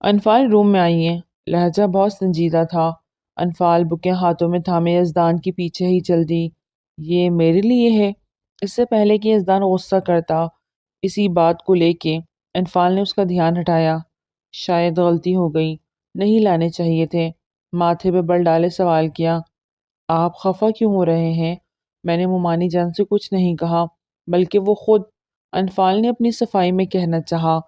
انفال روم میں آئی ہیں۔ لہجہ بہت سنجیدہ تھا۔ انفال بکیں ہاتھوں میں تھامے یزدان کے پیچھے ہی چل دی۔ یہ میرے لیے ہے؟ اس سے پہلے کہ یزدان غصہ کرتا اسی بات کو لے کے، انفال نے اس کا دھیان ہٹایا۔ شاید غلطی ہو گئی، نہیں لانے چاہیے تھے۔ ماتھے پہ بل ڈالے سوال کیا، آپ خفا کیوں ہو رہے ہیں؟ میں نے مومانی جان سے کچھ نہیں کہا، بلکہ وہ خود، انفال نے اپنی صفائی میں کہنا چاہا،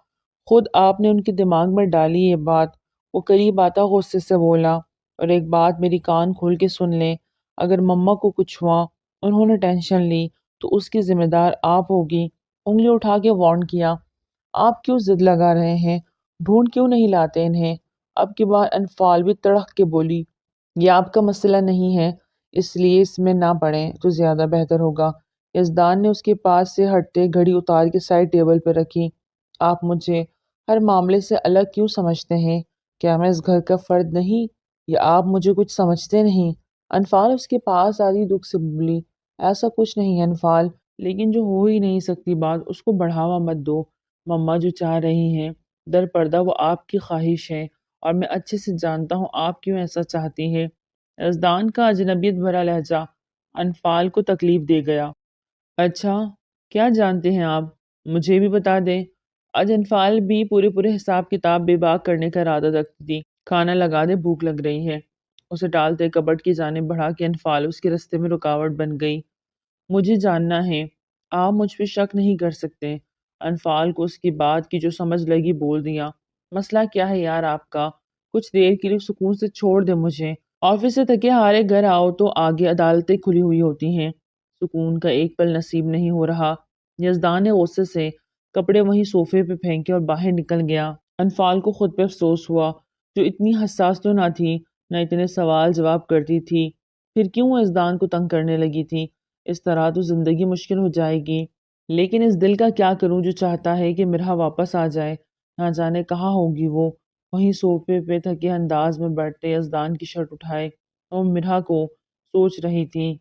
خود آپ نے ان کے دماغ میں ڈالی یہ بات۔ وہ قریب آتا غصے سے بولا، اور ایک بات میری کان کھول کے سن لیں، اگر مما کو کچھ ہوا، انہوں نے ٹینشن لی، تو اس کی ذمہ دار آپ ہوگی۔ انگلی اٹھا کے وارن کیا، آپ کیوں ضد لگا رہے ہیں؟ ڈھونڈ کیوں نہیں لاتے انہیں؟ اب کی بار انفال بھی تڑق کے بولی، یہ آپ کا مسئلہ نہیں ہے، اس لیے اس میں نہ پڑیں تو زیادہ بہتر ہوگا۔ یزدان نے اس کے پاس سے ہٹتے گھڑی اتار کے سائڈ ٹیبل پہ رکھی۔ آپ مجھے ہر معاملے سے الگ کیوں سمجھتے ہیں؟ کیا میں اس گھر کا فرد نہیں، یا آپ مجھے کچھ سمجھتے نہیں؟ انفال اس کے پاس آدھی دکھ سے بولی، ایسا کچھ نہیں انفال، لیکن جو ہو ہی نہیں سکتی بات اس کو بڑھاوا مت دو۔ مما جو چاہ رہی ہیں در پردہ وہ آپ کی خواہش ہے، اور میں اچھے سے جانتا ہوں آپ کیوں ایسا چاہتی ہیں۔ یزدان کا اجنبیت بھرا لہجہ انفال کو تکلیف دے گیا۔ اچھا، کیا جانتے ہیں آپ؟ مجھے بھی بتا دیں۔ آج انفال بھی پورے حساب کتاب بے باک کرنے کا ارادہ رکھتی تھی۔ کھانا لگا دے، بھوک لگ رہی ہے۔ اسے ٹالتے کبٹ کی جانب بڑھا کے انفال اس کے رستے میں رکاوٹ بن گئی۔ مجھے جاننا ہے، آپ مجھ پہ شک نہیں کر سکتے۔ انفال کو اس کی بات کی جو سمجھ لگی بول دیا، مسئلہ کیا ہے یار آپ کا؟ کچھ دیر کے لیے سکون سے چھوڑ دے مجھے۔ آفس سے تھکے ہارے گھر آؤ تو آگے عدالتیں کھلی ہوئی ہوتی ہیں، سکون کا ایک پل نصیب نہیں ہو رہا۔ یزدان نے غصے سے کپڑے وہیں صوفے پہ پھینکے اور باہر نکل گیا۔ انفال کو خود پہ افسوس ہوا، جو اتنی حساس تو نہ تھی، نہ اتنے سوال جواب کرتی تھی، پھر کیوں وہ یزدان کو تنگ کرنے لگی تھی؟ اس طرح تو زندگی مشکل ہو جائے گی۔ لیکن اس دل کا کیا کروں جو چاہتا ہے کہ مرہا واپس آ جائے؟ نہ جانے کہاں ہوگی وہ۔ وہیں صوفے پہ تھکے انداز میں بیٹھتے یزدان کی شرٹ اٹھائے اور مرہا کو سوچ رہی تھی۔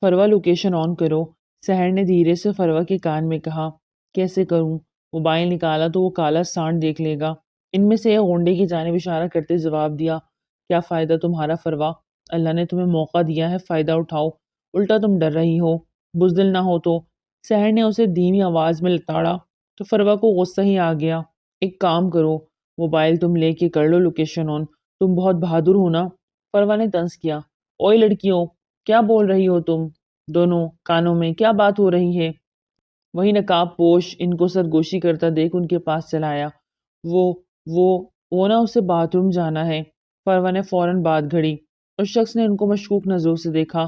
فروا لوکیشن آن کرو، سحر نے دھیرے سے فروا کے کان میں کہا۔ کیسے کروں؟ موبائل نکالا تو وہ کالا سانڈ دیکھ لے گا۔ ان میں سے ایک غونڈے کی جانب اشارہ کرتے جواب دیا، کیا فائدہ تمہارا فروا؟ اللہ نے تمہیں موقع دیا ہے، فائدہ اٹھاؤ، الٹا تم ڈر رہی ہو۔ بزدل نہ ہو تو۔ سحر نے اسے دھیمی آواز میں لتاڑا تو فروا کو غصہ ہی آ گیا۔ ایک کام کرو، موبائل تم لے کے کر لو لوکیشن آن، تم بہت بہادر ہو نا۔ فروا نے طنز کیا، اوئے لڑکیوں، کیا بول رہی ہو تم دونوں؟ کانوں میں کیا بات ہو رہی ہے؟ وہی نقاب پوش ان کو سرگوشی کرتا دیکھ ان کے پاس چلایا، وہ نہ اسے باتھ روم جانا ہے۔ فروا نے فوراً بات گھڑی۔ اس شخص نے ان کو مشکوک نظروں سے دیکھا۔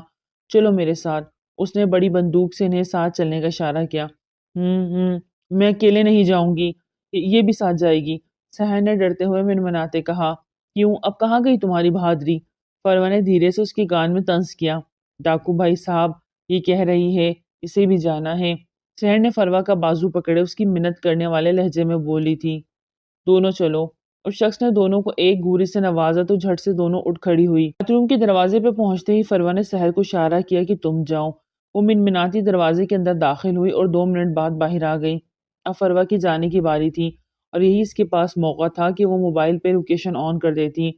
چلو میرے ساتھ۔ اس نے بڑی بندوق سے انہیں ساتھ چلنے کا اشارہ کیا۔ میں اکیلے نہیں جاؤں گی، یہ بھی ساتھ جائے گی، سحر نے ڈرتے ہوئے منمناتے کہا۔ کیوں، اب کہاں گئی تمہاری بہادری؟ فروا نے دھیرے سے اس کی کان میں طنز کیا۔ ڈاکو بھائی صاحب، یہ کہہ رہی ہے اسے بھی جانا ہے۔ سحر نے فروا کا بازو پکڑے اس کی منت کرنے والے لہجے میں بولی تھی۔ دونوں چلو۔ اس شخص نے دونوں کو ایک گھوری سے نوازا تو جھٹ سے دونوں اٹھ کھڑی ہوئی۔ باتھ روم کے دروازے پہ پہنچتے ہی فروا نے سحر کو اشارہ کیا کہ تم جاؤ۔ وہ منمناتی دروازے کے اندر داخل ہوئی اور 2 منٹ بعد باہر آ گئی۔ اب فروا کی جانے کی باری تھی، اور یہی اس کے پاس موقع تھا کہ وہ موبائل پہ لوکیشن آن کر دیتی۔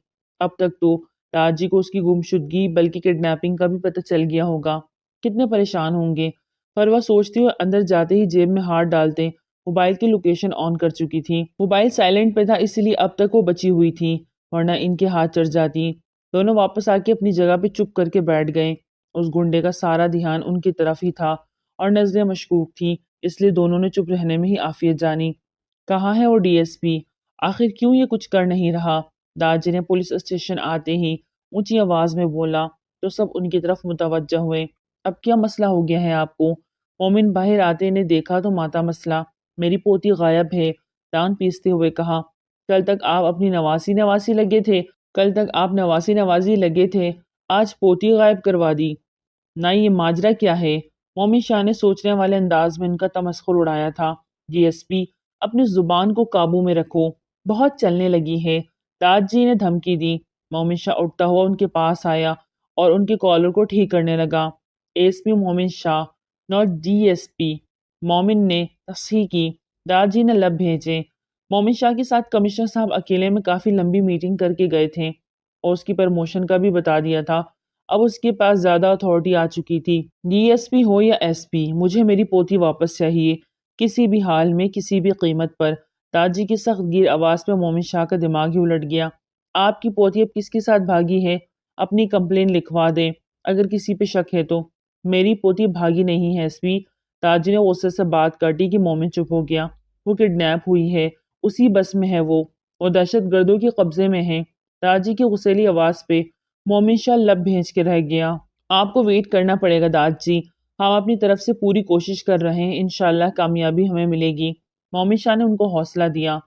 اب تک تو تاج جی کو اس کی گمشدگی بلکہ کڈنیپنگ کا بھی پتہ چل گیا ہوگا، کتنے پریشان ہوں گے۔ فروا سوچتی ہوئے اندر جاتے ہی جیب میں ہاتھ ڈالتے موبائل کی لوکیشن آن کر چکی تھی۔ موبائل سائلنٹ پہ تھا، اسی لیے اب تک وہ بچی ہوئی تھی، ورنہ ان کے ہاتھ چڑھ جاتی۔ دونوں واپس آ کے اپنی جگہ پہ چپ کر کے بیٹھ گئے۔ اس گنڈے کا سارا دھیان ان کی طرف ہی تھا اور نظریں مشکوک تھیں، اس لیے دونوں نے چپ رہنے میں ہی عافیت جانی۔ کہاں ہے وہ ڈی ایس پی؟ آخر کیوں یہ کچھ کر نہیں رہا؟ داجی نے پولیس اسٹیشن آتے ہی اونچی آواز میں بولا تو سب ان کی طرف متوجہ ہوئے۔ اب کیا مسئلہ ہو گیا ہے آپ کو؟ مومن باہر آتے نے دیکھا تو ماتا مسئلہ، میری پوتی غائب ہے، دان پیستے ہوئے کہا۔ کل تک آپ اپنی نواسی نوازی لگے تھے، آج پوتی غائب کروا دی؟ نہ یہ ماجرا کیا ہے؟ مومن شاہ نے سوچنے والے انداز میں ان کا تمسخر اڑایا تھا۔ ڈی ایس پی، اپنی زبان کو قابو میں رکھو، بہت چلنے لگی ہے، تاج جی نے دھمکی دی۔ مومن شاہ اٹھتا ہوا ان کے پاس آیا اور ان کے کالر کو ٹھیک کرنے لگا۔ ایس پی مومن شاہ، ناٹ ڈی ایس پی۔ مومن نے تصحیح کی۔ داج جی نے لب بھیجے۔ مومن شاہ کے ساتھ کمشنر صاحب اکیلے میں کافی لمبی میٹنگ کر کے گئے تھے اور اس کی پرموشن کا بھی بتا دیا تھا۔ اب اس کے پاس زیادہ اتھارٹی آ چکی تھی۔ ڈی ایس پی ہو یا ایس پی، مجھے میری پوتی واپس چاہیے، کسی بھی حال میں، کسی بھی قیمت پر۔ تاجی کی سخت گیر آواز پہ مومن شاہ کا دماغ ہی الٹ گیا۔ آپ کی پوتی اب کس کے ساتھ بھاگی ہے؟ اپنی کمپلین لکھوا دیں اگر کسی پہ شک ہے تو۔ میری پوتی بھاگی نہیں ہے ایس پی۔ تاجی نے غصے سے بات کاٹی کہ مومن چپ ہو گیا۔ وہ کڈنیپ ہوئی ہے، اسی بس میں ہے وہ دہشت گردوں کے قبضے میں ہے۔ تاجی کی غصیلی آواز پہ مومن شاہ لب بھیج کے رہ گیا۔ آپ کو ویٹ کرنا پڑے گا داج جی، ہم اپنی طرف سے پوری کوشش کر رہے ہیں، انشاءاللہ کامیابی ہمیں ملے گی۔ مومن شاہ نے ان کو حوصلہ دیا۔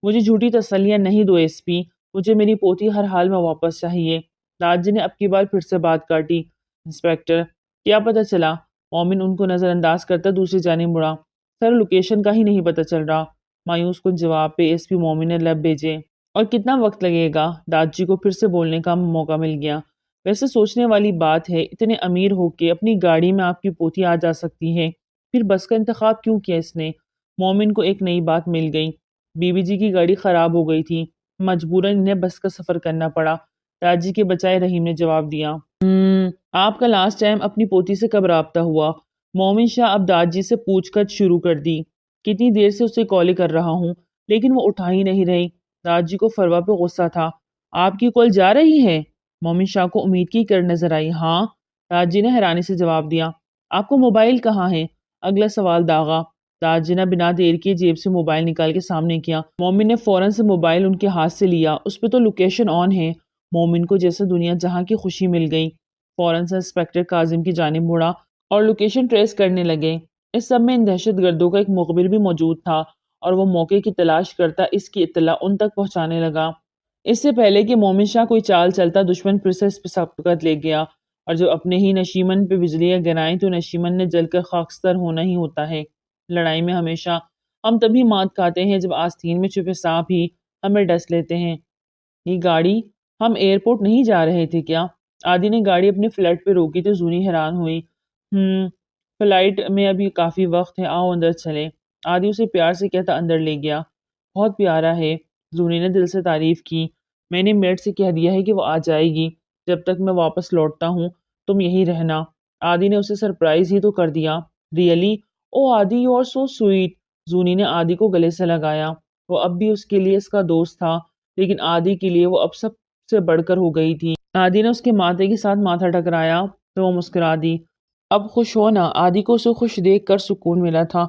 مجھے جھوٹی تسلیاں نہیں دو ایس پی، مجھے میری پوتی ہر حال میں واپس چاہیے۔ داج جی نے اب کی بار پھر سے بات کاٹی۔ انسپیکٹر، کیا پتہ چلا؟ مومن ان کو نظر انداز کرتا دوسری جانب مڑا۔ سر، لوکیشن کا ہی نہیں پتہ چل رہا۔ مایوس کن جواب پہ ایس پی مومن نے لب بھیجے۔ اور کتنا وقت لگے گا؟ داج جی کو پھر سے بولنے کا موقع مل گیا۔ ویسے سوچنے والی بات ہے، اتنے امیر ہو کے اپنی گاڑی میں آپ کی پوتی آ جا سکتی ہے، پھر بس کا انتخاب کیوں کیا اس نے؟ مومن کو ایک نئی بات مل گئی۔ بی بی جی کی گاڑی خراب ہو گئی تھی، مجبوراً انہیں بس کا سفر کرنا پڑا۔ داج جی کے بچائے رحیم نے جواب دیا۔ آپ کا لاسٹ ٹائم اپنی پوتی سے کب رابطہ ہوا؟ مومن شاہ اب داج جی سے پوچھ گچھ شروع کر دی۔ کتنی دیر سے اسے کال کر رہا ہوں لیکن وہ اٹھا ہی نہیں رہی۔ داج جی کو فروا پہ غصہ تھا۔ آپ کی کال جا رہی ہے؟ مومن شاہ کو امید کی کر نظر آئی۔ ہاں، داج جی نے حیرانی سے جواب دیا۔ آپ کو موبائل کہاں ہے؟ اگلا سوال داغا۔ داج جی نے بنا دیر کی جیب سے موبائل نکال کے سامنے کیا۔ مومن نے فوراً سے موبائل ان کے ہاتھ سے لیا۔ اس پہ تو لوکیشن آن ہے۔ مومن کو جیسے دنیا جہاں کی خوشی مل گئی۔ فوراً سے انسپیکٹر کاظم کی جانب مڑا اور لوکیشن ٹریس کرنے لگے۔ اس سب میں ان دہشت گردوں کا ایک مخبر بھی موجود تھا اور وہ موقع کی تلاش کرتا اس کی اطلاع ان تک پہنچانے لگا۔ اس سے پہلے کہ مومن شاہ کوئی چال چلتا، دشمن پھر سے اس پہ سبقت لے گیا، اور جب اپنے ہی نشیمن پہ بجلیاں گرائیں تو نشیمن نے جل کر خاکستر ہونا ہی ہوتا ہے۔ لڑائی میں ہمیشہ ہم تبھی مات کھاتے ہیں جب آستین میں چھپے سانپ ہی ہمیں ڈس لیتے ہیں۔ یہ گاڑی، ہم ایئرپورٹ نہیں جا رہے تھے کیا؟ آدی نے گاڑی اپنے فلیٹ پہ روکی تو زونی حیران ہوئی۔ فلائٹ میں ابھی کافی وقت ہے، آؤ اندر چلیں۔ آدی اسے پیار سے کہتا اندر لے گیا۔ بہت پیارا ہے، زونی نے دل سے تعریف کی۔ میں نے میڈ سے کہہ دیا ہے کہ وہ آ جائے گی، جب تک میں واپس لوٹتا ہوں تم یہی رہنا۔ آدی نے اسے سرپرائز ہی تو کر دیا۔ ریئلی؟ او آدی، یو آر سو سویٹ۔ زونی نے آدی کو گلے سے لگایا۔ وہ اب بھی اس کے لیے اس کا دوست تھا، لیکن آدی کے لیے وہ اب سب سے بڑھ کر ہو گئی تھی۔ آدی نے اس کے ماتھے کے ساتھ ماتھا ٹکرایا تو وہ مسکرا دی۔ اب خوش ہونا؟ آدی کو اسے خوش دیکھ کر سکون ملا تھا،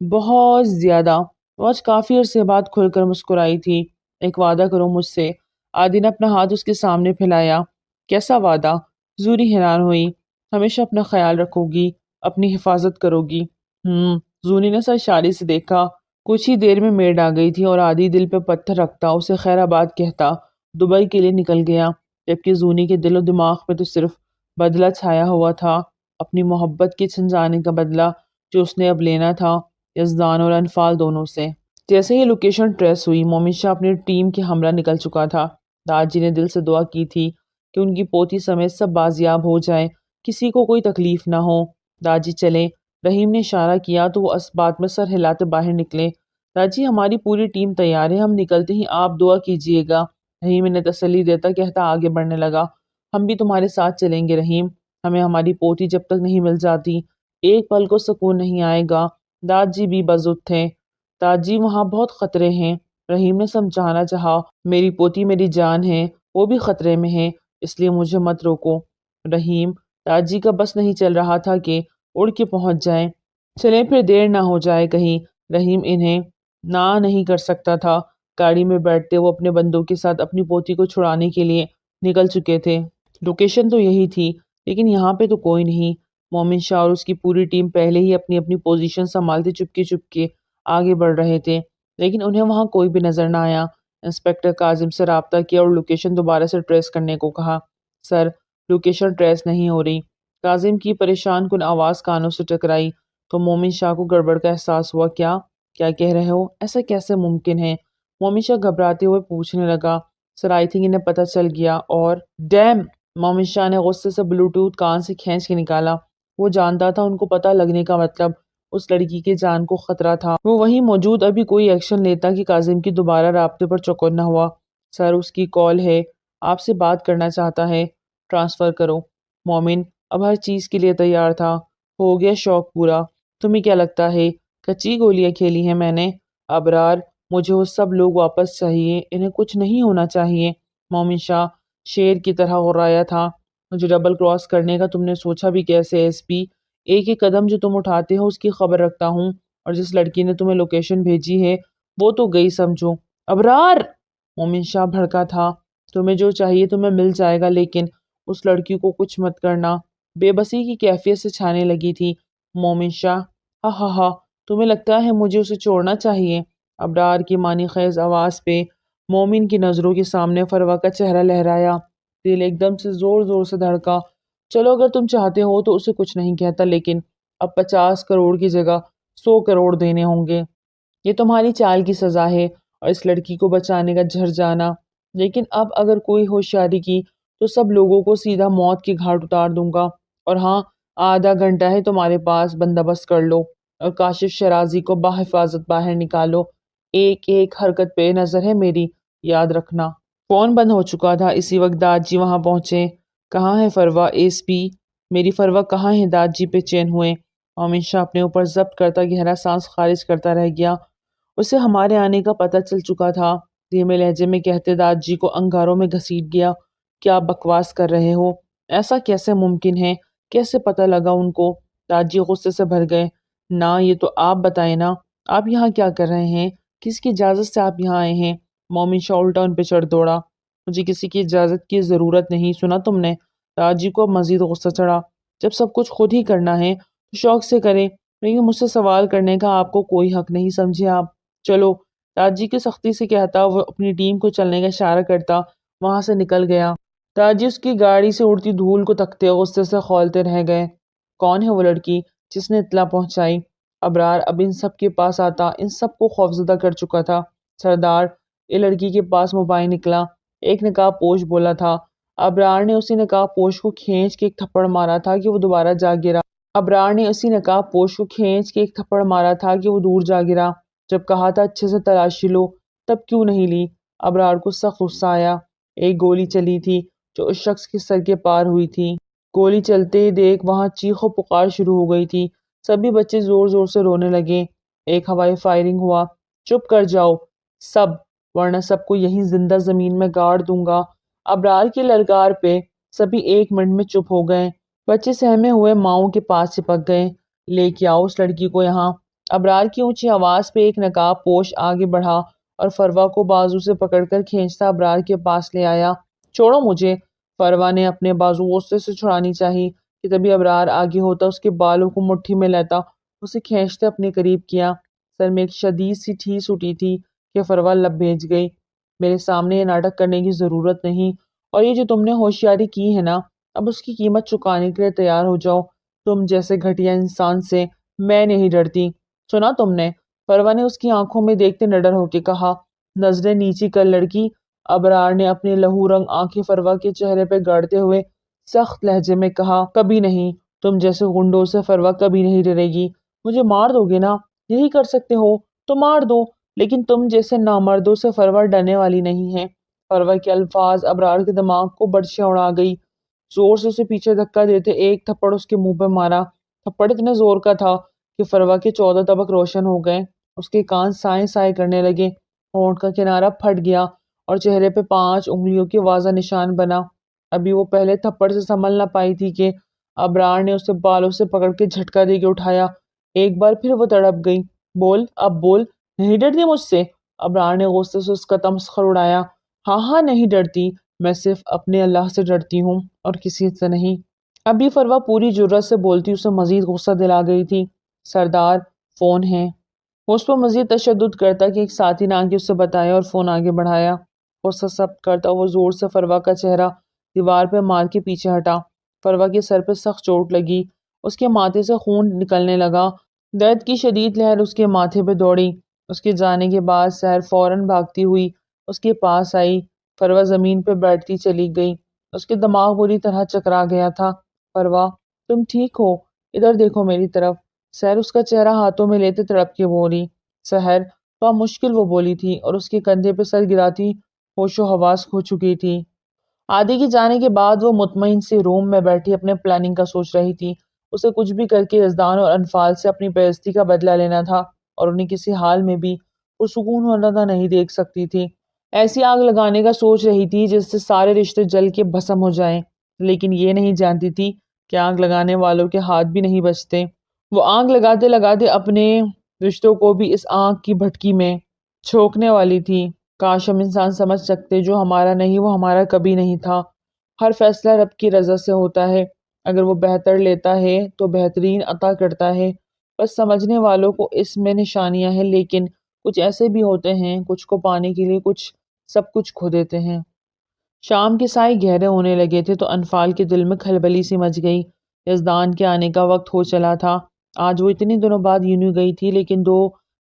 بہت زیادہ۔ وہ آج کافی عرصے بعد کھل کر مسکرائی تھی۔ ایک وعدہ کرو مجھ سے۔ آدی نے اپنا ہاتھ اس کے سامنے پھیلایا۔ کیسا وعدہ؟ زوری حیران ہوئی۔ ہمیشہ اپنا خیال رکھو گی، اپنی حفاظت کرو گی۔ زونی نے سر اشارے سے دیکھا۔ کچھ ہی دیر میں میڈ آ گئی تھی اور آدی دل پہ پتھر رکھتا اسے خیر آباد کہتا دبئی کے لیے نکل گیا، جبکہ زونی کے دل و دماغ پہ تو صرف بدلہ چھایا ہوا تھا، اپنی محبت کے چھن جانے کا بدلہ جو اس نے اب لینا تھا یزدان اور انفال دونوں سے۔ جیسے ہی لوکیشن ٹریس ہوئی، مومن شاہ اپنی ٹیم کے ہمراہ نکل چکا تھا۔ داج جی نے دل سے دعا کی تھی کہ ان کی پوتی سمیت سب بازیاب ہو جائیں، کسی کو کوئی تکلیف نہ ہو۔ داجی چلیں، رحیم نے اشارہ کیا تو وہ اس بات میں سر ہلاتے باہر نکلے۔ داجی، ہماری پوری ٹیم تیار ہے، ہم نکلتے ہی آپ دعا کیجئے گا۔ رحیم انہیں تسلی دیتا کہتا آگے بڑھنے لگا۔ ہم بھی تمہارے ساتھ چلیں گے رحیم، ہمیں ہماری پوتی جب تک نہیں مل جاتی ایک پل کو سکون نہیں آئے گا۔ داج جی بھی بزد تھے۔ داج جی، وہاں بہت خطرے ہیں۔ رحیم نے سمجھانا چاہا۔ میری پوتی میری جان ہے، وہ بھی خطرے میں ہے، اس لیے مجھے مت روکو۔ رحیم، داج جی کا بس نہیں چل رہا تھا کہ اڑ کے پہنچ جائیں۔ چلیں پھر دیر نہ ہو جائے کہیں۔ رحیم انہیں نہ نہیں کر سکتا تھا۔ گاڑی میں بیٹھتے وہ اپنے بندوں کے ساتھ اپنی پوتی کو چھڑانے کے لیے نکل چکے تھے۔ لوکیشن تو یہی تھی، لیکن یہاں پہ تو کوئی نہیں۔ مومن شاہ اور اس کی پوری ٹیم پہلے ہی اپنی اپنی پوزیشن سنبھالتے چپکے آگے بڑھ رہے تھے، لیکن انہیں وہاں کوئی بھی نظر نہ آیا۔ انسپیکٹر کاظم سے رابطہ کیا اور لوکیشن دوبارہ سے ٹریس کرنے کو کہا۔ سر، لوکیشن ٹریس نہیں ہو رہی۔ کاظم کی پریشان کن آواز کانوں سے ٹکرائی تو مومن شاہ کو گڑبڑ کا احساس ہوا۔ کیا کہہ رہے ہو؟ ایسا کیسے ممکن ہے؟ مومن شاہ گھبراتے ہوئے پوچھنے لگا۔ سر، آئی تھنک انہیں پتہ چل گیا اور ڈیم! مومن شاہ نے غصے سے بلوٹوتھ کان سے کھینچ کے نکالا۔ وہ جانتا تھا ان کو پتہ لگنے کا مطلب اس لڑکی کے جان کو خطرہ تھا۔ وہ وہیں موجود ابھی کوئی ایکشن لیتا کہ کاظم کی دوبارہ رابطے پر چکر نہ ہوا۔ سر اس کی کال ہے، آپ سے بات کرنا چاہتا ہے، ٹرانسفر کرو۔ مومن اب ہر چیز کے لیے تیار تھا۔ ہو گیا شوق پورا۔ تمہیں کیا لگتا ہے کچی گولیاں کھیلی ہیں میں نے؟ ابرار مجھے وہ سب لوگ واپس چاہیے، انہیں کچھ نہیں ہونا چاہیے۔ مومن شاہ شیر کی طرح غرایا تھا۔ مجھے ڈبل کراس کرنے کا تم نے سوچا بھی کیسے ایس پی؟ ایک ایک قدم جو تم اٹھاتے ہو اس کی خبر رکھتا ہوں، اور جس لڑکی نے تمہیں لوکیشن بھیجی ہے وہ تو گئی سمجھو۔ ابرار! مومن شاہ بھڑکا تھا۔ تمہیں جو چاہیے تمہیں مل جائے گا، لیکن اس لڑکی کو کچھ مت کرنا۔ بے بسی کی کیفیت سے چھانے لگی تھی مومن شاہ۔ ہا ہا ہا، تمہیں لگتا ہے مجھے اسے چھوڑنا چاہیے؟ ابرار کی معنی خیز آواز پہ مومن کی نظروں کے سامنے فروا کا چہرہ لہرایا۔ دل ایک دم سے زور زور سے دھڑکا۔ چلو اگر تم چاہتے ہو تو اسے کچھ نہیں کہتا، لیکن اب 50 کروڑ کی جگہ 100 کروڑ دینے ہوں گے۔ یہ تمہاری چال کی سزا ہے اور اس لڑکی کو بچانے کا جھر جانا۔ لیکن اب اگر کوئی ہوشیاری کی تو سب لوگوں کو سیدھا موت کے گھاٹ اتار دوں گا۔ اور ہاں، آدھا گھنٹہ ہے تمہارے پاس، بندوبست کر لو اور کاشف شرازی کو بحفاظت باہر نکالو۔ ایک ایک حرکت پہ نظر ہے میری، یاد رکھنا۔ فون بند ہو چکا تھا۔ اسی وقت داد جی وہاں پہنچے۔ کہاں ہے فروا ایس پی؟ میری فروا کہاں ہے؟ داد جی بے چین ہوئے۔ مومن شاہ اپنے اوپر ضبط کرتا گہرا سانس خارج کرتا رہ گیا۔ اسے ہمارے آنے کا پتہ چل چکا تھا، دھیمے لہجے میں کہتے داد جی کو انگاروں میں گھسیٹ گیا۔ کیا بکواس کر رہے ہو؟ ایسا کیسے ممکن ہے؟ کیسے پتہ لگا ان کو؟ داد جی غصے سے بھر گئے۔ نا یہ تو آپ بتائیں نا، آپ یہاں کیا کر رہے ہیں؟ کس کی اجازت سے آپ یہاں آئے ہیں؟ مومن شاہ الٹا ان پہ چڑھ دوڑا۔ مجھے کسی کی اجازت کی ضرورت نہیں، سنا تم نے؟ داد جی کو اب مزید غصہ چڑھا۔ جب سب کچھ خود ہی کرنا ہے تو شوق سے کرے، لیکن مجھ سے سوال کرنے کا آپ کو کوئی حق نہیں، سمجھے آپ؟ چلو، داد جی کی سختی سے کہتا وہ اپنی ٹیم کو چلنے کا اشارہ کرتا وہاں سے نکل گیا۔ داد جی اس کی گاڑی سے اڑتی دھول کو تکتے غصے سے کھولتے رہ گئے۔ کون ہے وہ لڑکی جس نے اطلاع پہنچائی؟ ابرار اب ان سب کے پاس آتا، ان سب کو خوفزدہ کر چکا تھا۔ سردار، یہ لڑکی کے پاس موبائل نکلا، ایک نقاب پوش بولا تھا۔ ابرار نے اسی نقاب پوش کو کھینچ کے ایک تھپڑ مارا تھا کہ وہ دورا جا گرا۔ دور جا گرا۔ جب کہا تھا اچھے سے تلاشی لو، تب کیوں نہیں لی؟ ابرار کو سخت غصہ آیا۔ ایک گولی چلی تھی جو اس شخص کے سر کے پار ہوئی تھی۔ گولی چلتے ہی دیکھ وہاں چیخ و پکار شروع ہو گئی تھی۔ سبھی بچے زور زور سے رونے لگے۔ ایک ہوائی فائرنگ ہوا۔ چپ کر جاؤ سب، ورنہ سب کو یہیں زندہ زمین میں گاڑ دوں گا۔ ابرار کی للکار پہ سبھی ایک منٹ میں چپ ہو گئے۔ بچے سہمے ہوئے ماؤں کے پاس چپک گئے۔ لے کے آؤ اس لڑکی کو یہاں۔ ابرار کی اونچی آواز پہ ایک نقاب پوش آگے بڑھا اور فروا کو بازو سے پکڑ کر کھینچتا ابرار کے پاس لے آیا۔ چھوڑو مجھے۔ فروا نے اپنے بازو غصے سے چھڑانی چاہی کہ تبھی ابرار آگے ہوتا، اس کے بالوں کو مٹھی میں لیتا، اسے کھینچتے اپنے قریب کیا۔ سر میں ایک شدید سی ٹھیس اٹھی تھی کہ فروا لب بھیج گئی۔ میرے سامنے یہ ناٹک کرنے کی ضرورت نہیں، اور یہ جو تم نے ہوشیاری کی ہے نا، اب اس کی قیمت چکانے کے لیے تیار ہو جاؤ۔ تم جیسے گھٹیا انسان سے میں نہیں ڈرتی، سنا تم نے؟ فروا نے اس کی آنکھوں میں دیکھتے نڈر ہو کے کہا۔ نظریں نیچی کر لڑکی۔ ابرار نے اپنے لہو رنگ آنکھیں فروا کے چہرے پہ گاڑتے ہوئے سخت لہجے میں کہا، کبھی نہیں، تم جیسے غنڈوں سے فروا کبھی نہیں ڈرے گی۔ مجھے مار دو گے نا؟ یہی کر سکتے ہو تو مار دو، لیکن تم جیسے نامردوں سے فروا ڈرنے والی نہیں ہے۔ فروا کے الفاظ ابرار کے دماغ کو برچیاں اڑا گئی۔ زور سے اسے پیچھے دھکا دیتے ایک تھپڑ اس کے منہ پہ مارا۔ تھپڑ اتنے زور کا تھا کہ فروا کے 14 طبق روشن ہو گئے۔ اس کے کان سائیں سائیں کرنے لگے، ہونٹ کا کنارہ پھٹ گیا اور چہرے پہ 5 انگلیوں کے واضح نشان بنا۔ ابھی وہ پہلے تھپڑ سے سنبھل نہ پائی تھی کہ ابرار نے اسے بالوں سے پکڑ کے جھٹکا دے کے اٹھایا۔ ایک بار پھر وہ تڑپ گئی۔ بول، اب بول، نہیں ڈرتی مجھ سے؟ ابرار نے غصے سے اس کا تمسخر اڑایا۔ ہاں ہاں، نہیں ڈرتی، میں صرف اپنے اللہ سے ڈرتی ہوں اور کسی سے نہیں۔ ابھی فروا پوری جرأت سے بولتی اسے مزید غصہ دلا گئی تھی۔ سردار، فون ہے۔ وہ اس پر مزید تشدد کرتا کہ ایک ساتھی نے آگے اسے بتایا اور فون آگے بڑھایا۔ غصہ ضبط کرتا وہ زور سے فروا کا چہرہ دیوار پہ مار کے پیچھے ہٹا۔ فروا کے سر پہ سخت چوٹ لگی، اس کے ماتھے سے خون نکلنے لگا۔ درد کی شدید لہر اس کے ماتھے پہ دوڑی۔ اس کے جانے کے بعد سحر فوراً بھاگتی ہوئی اس کے پاس آئی۔ فروا زمین پہ بیٹھتی چلی گئی۔ اس کے دماغ بری طرح چکرا گیا تھا۔ فروا، تم ٹھیک ہو؟ ادھر دیکھو میری طرف۔ سحر اس کا چہرہ ہاتھوں میں لیتے تڑپ کے بولی۔ سحر مشکل وہ بولی تھی اور اس کے کندھے پہ سر گراتی ہوش و حواس کھو چکی تھی۔ عادی کے جانے کے بعد وہ مطمئن سے روم میں بیٹھی اپنے پلاننگ کا سوچ رہی تھی۔ اسے کچھ بھی کر کے یزدان اور انفال سے اپنی بے عزتی کا بدلہ لینا تھا اور انہیں کسی حال میں بھی پرسکون ہونا نہیں دیکھ سکتی تھی۔ ایسی آگ لگانے کا سوچ رہی تھی جس سے سارے رشتے جل کے بھسم ہو جائیں، لیکن یہ نہیں جانتی تھی کہ آگ لگانے والوں کے ہاتھ بھی نہیں بچتے۔ وہ آگ لگاتے لگاتے اپنے رشتوں کو بھی اس آگ کی بھٹکی میں چھوکنے والی تھی۔ کاش ہم انسان سمجھ سکتے جو ہمارا نہیں وہ ہمارا کبھی نہیں تھا۔ ہر فیصلہ رب کی رضا سے ہوتا ہے، اگر وہ بہتر لیتا ہے تو بہترین عطا کرتا ہے۔ بس سمجھنے والوں کو اس میں نشانیاں ہیں، لیکن کچھ ایسے بھی ہوتے ہیں کچھ کو پانے کے لیے کچھ سب کچھ کھو دیتے ہیں۔ شام کے سائے گہرے ہونے لگے تھے تو انفال کے دل میں کھلبلی سی مچ گئی۔ یزدان کے آنے کا وقت ہو چلا تھا۔ آج وہ اتنے دنوں بعد یونیو گئی تھی، لیکن 2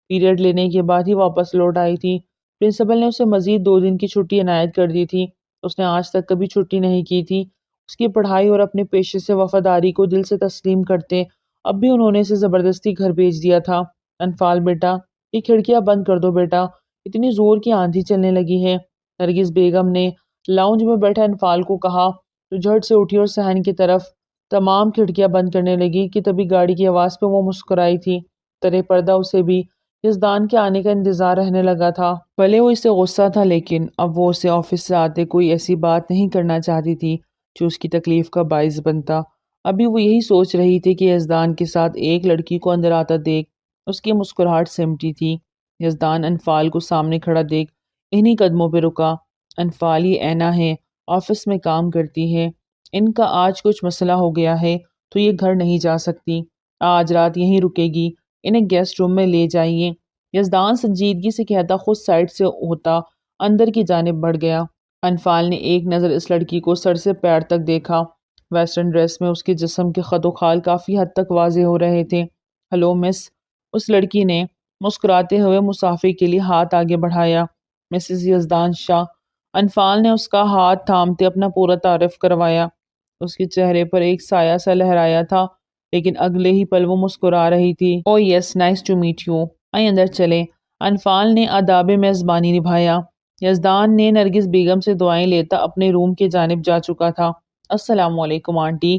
پیریڈ لینے کے بعد ہی واپس لوٹ آئی تھی۔ پرنسپل نے اسے مزید 2 دن کی چھٹی عنایت کر دی تھی۔ اس نے آج تک کبھی چھٹی نہیں کی تھی۔ اس کی پڑھائی اور اپنے پیشے سے وفاداری کو دل سے تسلیم کرتے اب بھی انہوں نے اسے زبردستی گھر بھیج دیا تھا۔ انفال بیٹا، یہ کھڑکیاں بند کر دو بیٹا، اتنی زور کی آندھی چلنے لگی ہے، نرگس بیگم نے لاؤنج میں بیٹھے انفال کو کہا تو جھٹ سے اٹھی اور صحن کی طرف تمام کھڑکیاں بند کرنے لگی کہ تبھی گاڑی کی آواز پہ وہ مسکرائی تھی۔ ترے پردہ اسے بھی یزدان کے آنے کا انتظار رہنے لگا تھا۔ بھلے وہ اسے غصہ تھا، لیکن اب وہ اسے آفس سے آتے کوئی ایسی بات نہیں کرنا چاہتی تھی جو اس کی تکلیف کا باعث بنتا۔ ابھی وہ یہی سوچ رہی تھی کہ یزدان کے ساتھ ایک لڑکی کو اندر آتا دیکھ اس کی مسکراہٹ سمٹی تھی۔ یزدان انفال کو سامنے کھڑا دیکھ انہی قدموں پہ رکا۔ انفال، یہ اینا ہے، آفس میں کام کرتی ہے، ان کا آج کچھ مسئلہ ہو گیا ہے تو یہ گھر نہیں جا سکتی، آج رات یہیں رکے گی، انہیں گیسٹ روم میں لے جائیے۔ یزدان سنجیدگی سے کہتا خود سائڈ سے ہوتا اندر کی جانب بڑھ گیا۔ انفال نے ایک نظر اس لڑکی کو سر سے پیر تک دیکھا۔ ویسٹرن ڈریس میں اس کے جسم کے خد و خال کافی حد تک واضح ہو رہے تھے۔ ہلو مس، اس لڑکی نے مسکراتے ہوئے مسافر کے لیے ہاتھ آگے بڑھایا۔ مسز یزدان شاہ۔ انفال نے اس کا ہاتھ تھامتے اپنا پورا تعارف کروایا۔ اس کے چہرے پر ایک سایہ سا لہرایا تھا، لیکن اگلے ہی پل وہ مسکرا رہی تھی۔ او یس، نائس ٹو میٹ یو، آئیں اندر چلیں۔ انفال نے آداب میزبانی نبھایا۔ یزدان نے نرگس بیگم سے دعائیں لیتا اپنے روم کے جانب جا چکا تھا۔ السلام علیکم آنٹی۔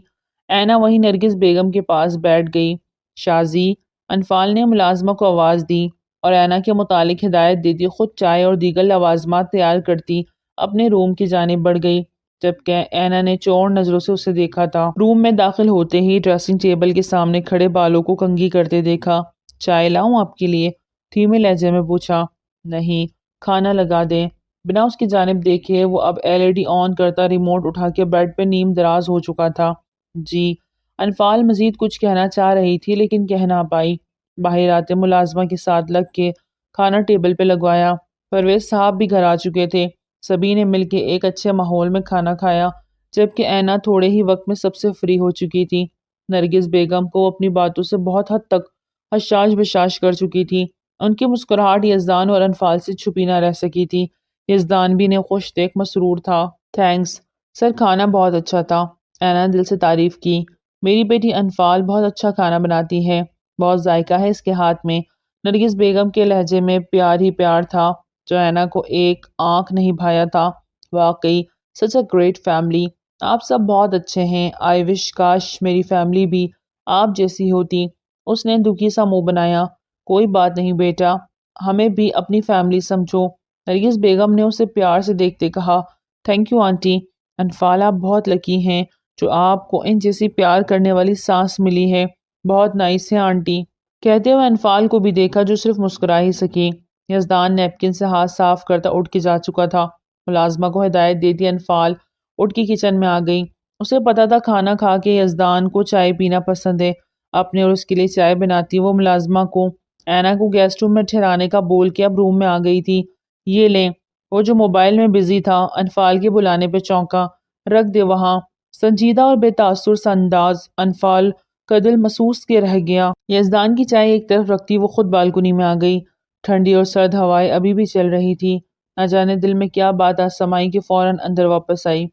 اینا وہیں نرگس بیگم کے پاس بیٹھ گئی۔ شازی، انفال نے ملازمہ کو آواز دی اور اینا کے متعلق ہدایت دیتی خود چائے اور دیگر لوازمات تیار کرتی اپنے روم کی جانب بڑھ گئی، جبکہ اینا نے چور نظروں سے اسے دیکھا تھا۔ روم میں داخل ہوتے ہی ڈریسنگ ٹیبل کے سامنے کھڑے بالوں کو کنگھی کرتے دیکھا۔ چائے لاؤں آپ کے لیے؟ دھیمے لہجے میں پوچھا۔ نہیں، کھانا لگا دیں۔ بنا اس کی جانب دیکھے وہ اب LED آن کرتا ریموٹ اٹھا کے بیڈ پہ نیم دراز ہو چکا تھا۔ جی۔ انفال مزید کچھ کہنا چاہ رہی تھی لیکن کہہ نہ پائی۔ باہر آتے ملازمہ کے ساتھ لگ کے کھانا ٹیبل پہ لگوایا۔ پرویز صاحب بھی گھر آ چکے تھے۔ سبھی نے مل کے ایک اچھے ماحول میں کھانا کھایا، جبکہ اینا تھوڑے ہی وقت میں سب سے فری ہو چکی تھی۔ نرگس بیگم کو اپنی باتوں سے بہت حد تک حشاش بشاش کر چکی تھی۔ ان کی مسکراہٹ یزدان اور انفال سے چھپی نہ رہ سکی تھی۔ یزدان بھی نے خوش دیکھ مسرور تھا۔ تھینکس سر، کھانا بہت اچھا تھا، اینا دل سے تعریف کی۔ میری بیٹی انفال بہت اچھا کھانا بناتی ہے، بہت ذائقہ ہے اس کے ہاتھ میں۔ نرگس بیگم کے لہجے میں پیار ہی پیار تھا جو اینا کو ایک آنکھ نہیں بھایا تھا۔ واقعی سچ اے گریٹ فیملی، آپ سب بہت اچھے ہیں، آئی وش کاش میری فیملی بھی آپ جیسی ہوتی۔ اس نے دکھی سا منہ بنایا۔ کوئی بات نہیں بیٹا، ہمیں بھی اپنی فیملی سمجھو، نرگس بیگم نے اسے پیار سے دیکھتے کہا۔ تھینک یو آنٹی، انفال آپ بہت لکی ہیں جو آپ کو ان جیسی پیار کرنے والی ساس ملی ہے، بہت نائس ہے آنٹی۔ کہتے ہوئے انفال کو بھی دیکھا جو صرف مسکرا ہی سکی۔ یزدان نیپکن سے ہاتھ صاف کرتا اٹھ کے جا چکا تھا۔ ملازمہ کو ہدایت دیتی انفال اٹھ کے کچن میں آ گئی۔ اسے پتا تھا کھانا کھا کے یزدان کو چائے پینا پسند ہے، اپنے اور اس کے لیے چائے بناتی وہ ملازمہ کو اینا کو گیسٹ روم میں ٹھہرانے کا بول کے اب روم میں آ گئی تھی۔ یہ لیں۔ وہ جو موبائل میں بزی تھا انفال کے بلانے پہ چونکا۔ رکھ دے وہاں۔ سنجیدہ اور بے تاثر سا انداز انفال کا دل محسوس کے رہ گیا۔ یزدان کی چائے ایک طرف رکھتی وہ خود بالکنی میں آ گئی۔ ٹھنڈی اور سرد ہوائیں ابھی بھی چل رہی تھی۔ نہ جانے دل میں کیا بات آج سمائی کہ فوراً اندر واپس آئی۔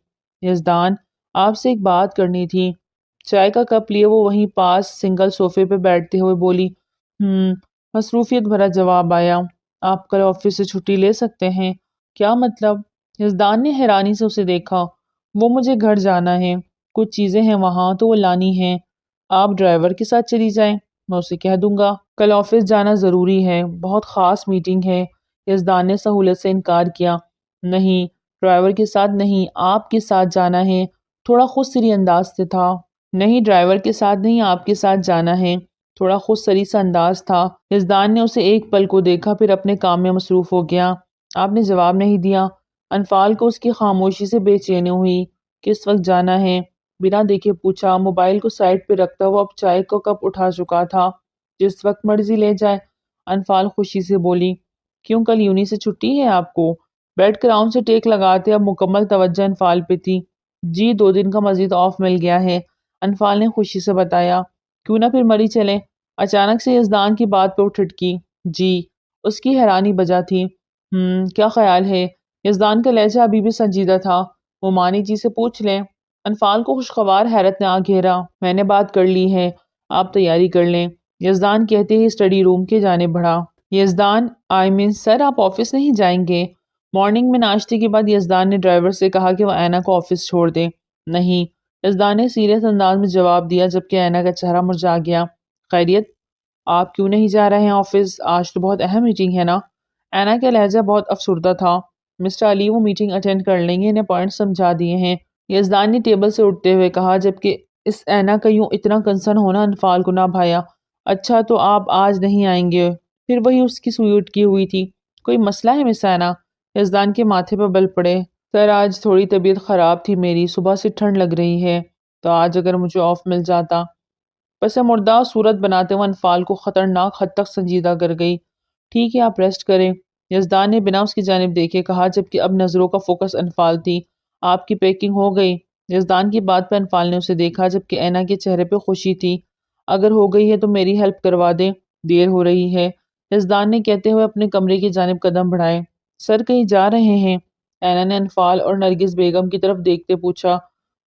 یزدان، آپ سے ایک بات کرنی تھی۔ چائے کا کپ لیے وہ وہیں پاس سنگل صوفے پہ بیٹھتے ہوئے بولی، مصروفیت بھرا جواب آیا، آپ کل آفس سے چھٹی لے سکتے ہیں۔ کیا مطلب؟ یزدان نے حیرانی سے اسے دیکھا۔ وہ مجھے گھر جانا ہے، کچھ چیزیں ہیں وہاں تو وہ لانی ہیں۔ آپ ڈرائیور کے ساتھ چلی جائیں، میں اسے کہہ دوں گا۔ کل آفس جانا ضروری ہے، بہت خاص میٹنگ ہے۔ یزدان نے سہولت سے انکار کیا۔ نہیں، ڈرائیور کے ساتھ نہیں، آپ کے ساتھ جانا ہے، تھوڑا خود سری انداز سے تھا۔ نہیں، ڈرائیور کے ساتھ نہیں، آپ کے ساتھ جانا ہے، تھوڑا خود سری سا انداز تھا۔ یزدان نے اسے ایک پل کو دیکھا، پھر اپنے کام میں مصروف ہو گیا۔ آپ نے جواب نہیں دیا۔ انفال کو اس کی خاموشی سے بے چینی ہوئی۔ کس وقت جانا ہے؟ بنا دیکھے پوچھا۔ موبائل کو سائڈ پہ رکھتا وہ اب چائے کا کپ اٹھا چکا تھا۔ جس وقت مرضی لے جائے، انفال خوشی سے بولی۔ کیوں، کل یونی سے چھٹی ہے آپ کو؟ بیڈ گراؤنڈ سے ٹیک لگاتے اب مکمل توجہ انفال پہ تھی۔ جی 2 دن کا مزید آف مل گیا ہے، انفال نے خوشی سے بتایا۔ کیوں نہ پھر مری چلیں؟ اچانک سے یزدان کی بات پہ اٹھ ٹھٹکی۔ جی، اس کی حیرانی بجا تھی۔ کیا خیال ہے؟ یزدان کا لہجہ ابھی بھی سنجیدہ تھا۔ وہ مانی جی سے پوچھ لیں۔ انفال کو خوشگوار حیرت نے آ گھیرا۔ میں نے بات کر لی ہے، آپ تیاری کر لیں، یزدان کہتے ہی اسٹڈی روم کے جانب بڑھا۔ یزدان سر آپ آفس نہیں جائیں گے؟ مارننگ میں ناشتے کے بعد یزدان نے ڈرائیور سے کہا کہ وہ اینا کو آفس چھوڑ دے۔ نہیں، یزدان نے سیریس انداز میں جواب دیا جبکہ اینا کا چہرہ مرجھا گیا۔ خیریت؟ آپ کیوں نہیں جا رہے ہیں آفس؟ آج تو بہت اہم میٹنگ ہے نا؟ اینا کا لہجہ بہت افسردہ تھا۔ مسٹر علی وہ میٹنگ اٹینڈ کر لیں گے، انہیں پوائنٹ سمجھا دیے ہیں، یزدان نے ٹیبل سے اٹھتے ہوئے کہا، جبکہ اس اینا کا یوں اتنا کنسرن ہونا انفال کو نہ بھایا۔ اچھا تو آپ آج نہیں آئیں گے؟ پھر وہی اس کی سوئی اٹکی ہوئی تھی۔ کوئی مسئلہ ہے مس اینا؟ یزدان کے ماتھے پہ بل پڑے۔ سر آج تھوڑی طبیعت خراب تھی میری، صبح سے ٹھنڈ لگ رہی ہے، تو آج اگر مجھے آف مل جاتا۔ پس مردہ صورت بناتے ہوئے انفال کو خطرناک حد تک سنجیدہ کر گئی۔ ٹھیک ہے، آپ ریسٹ کریں، یزدان نے بنا اس کی جانب دیکھے کہا، جبکہ اب نظروں کا فوکس انفال تھی۔ آپ کی پیکنگ ہو گئی؟ یزدان کی بات پہ انفال نے اسے دیکھا، جبکہ اینا کے چہرے پہ خوشی تھی۔ اگر ہو گئی ہے تو میری ہیلپ کروا دیں، دیر ہو رہی ہے، یزدان نے کہتے ہوئے اپنے کمرے کی جانب قدم بڑھائے۔ سر کہیں جا رہے ہیں؟ اینا نے انفال اور نرگس بیگم کی طرف دیکھتے پوچھا۔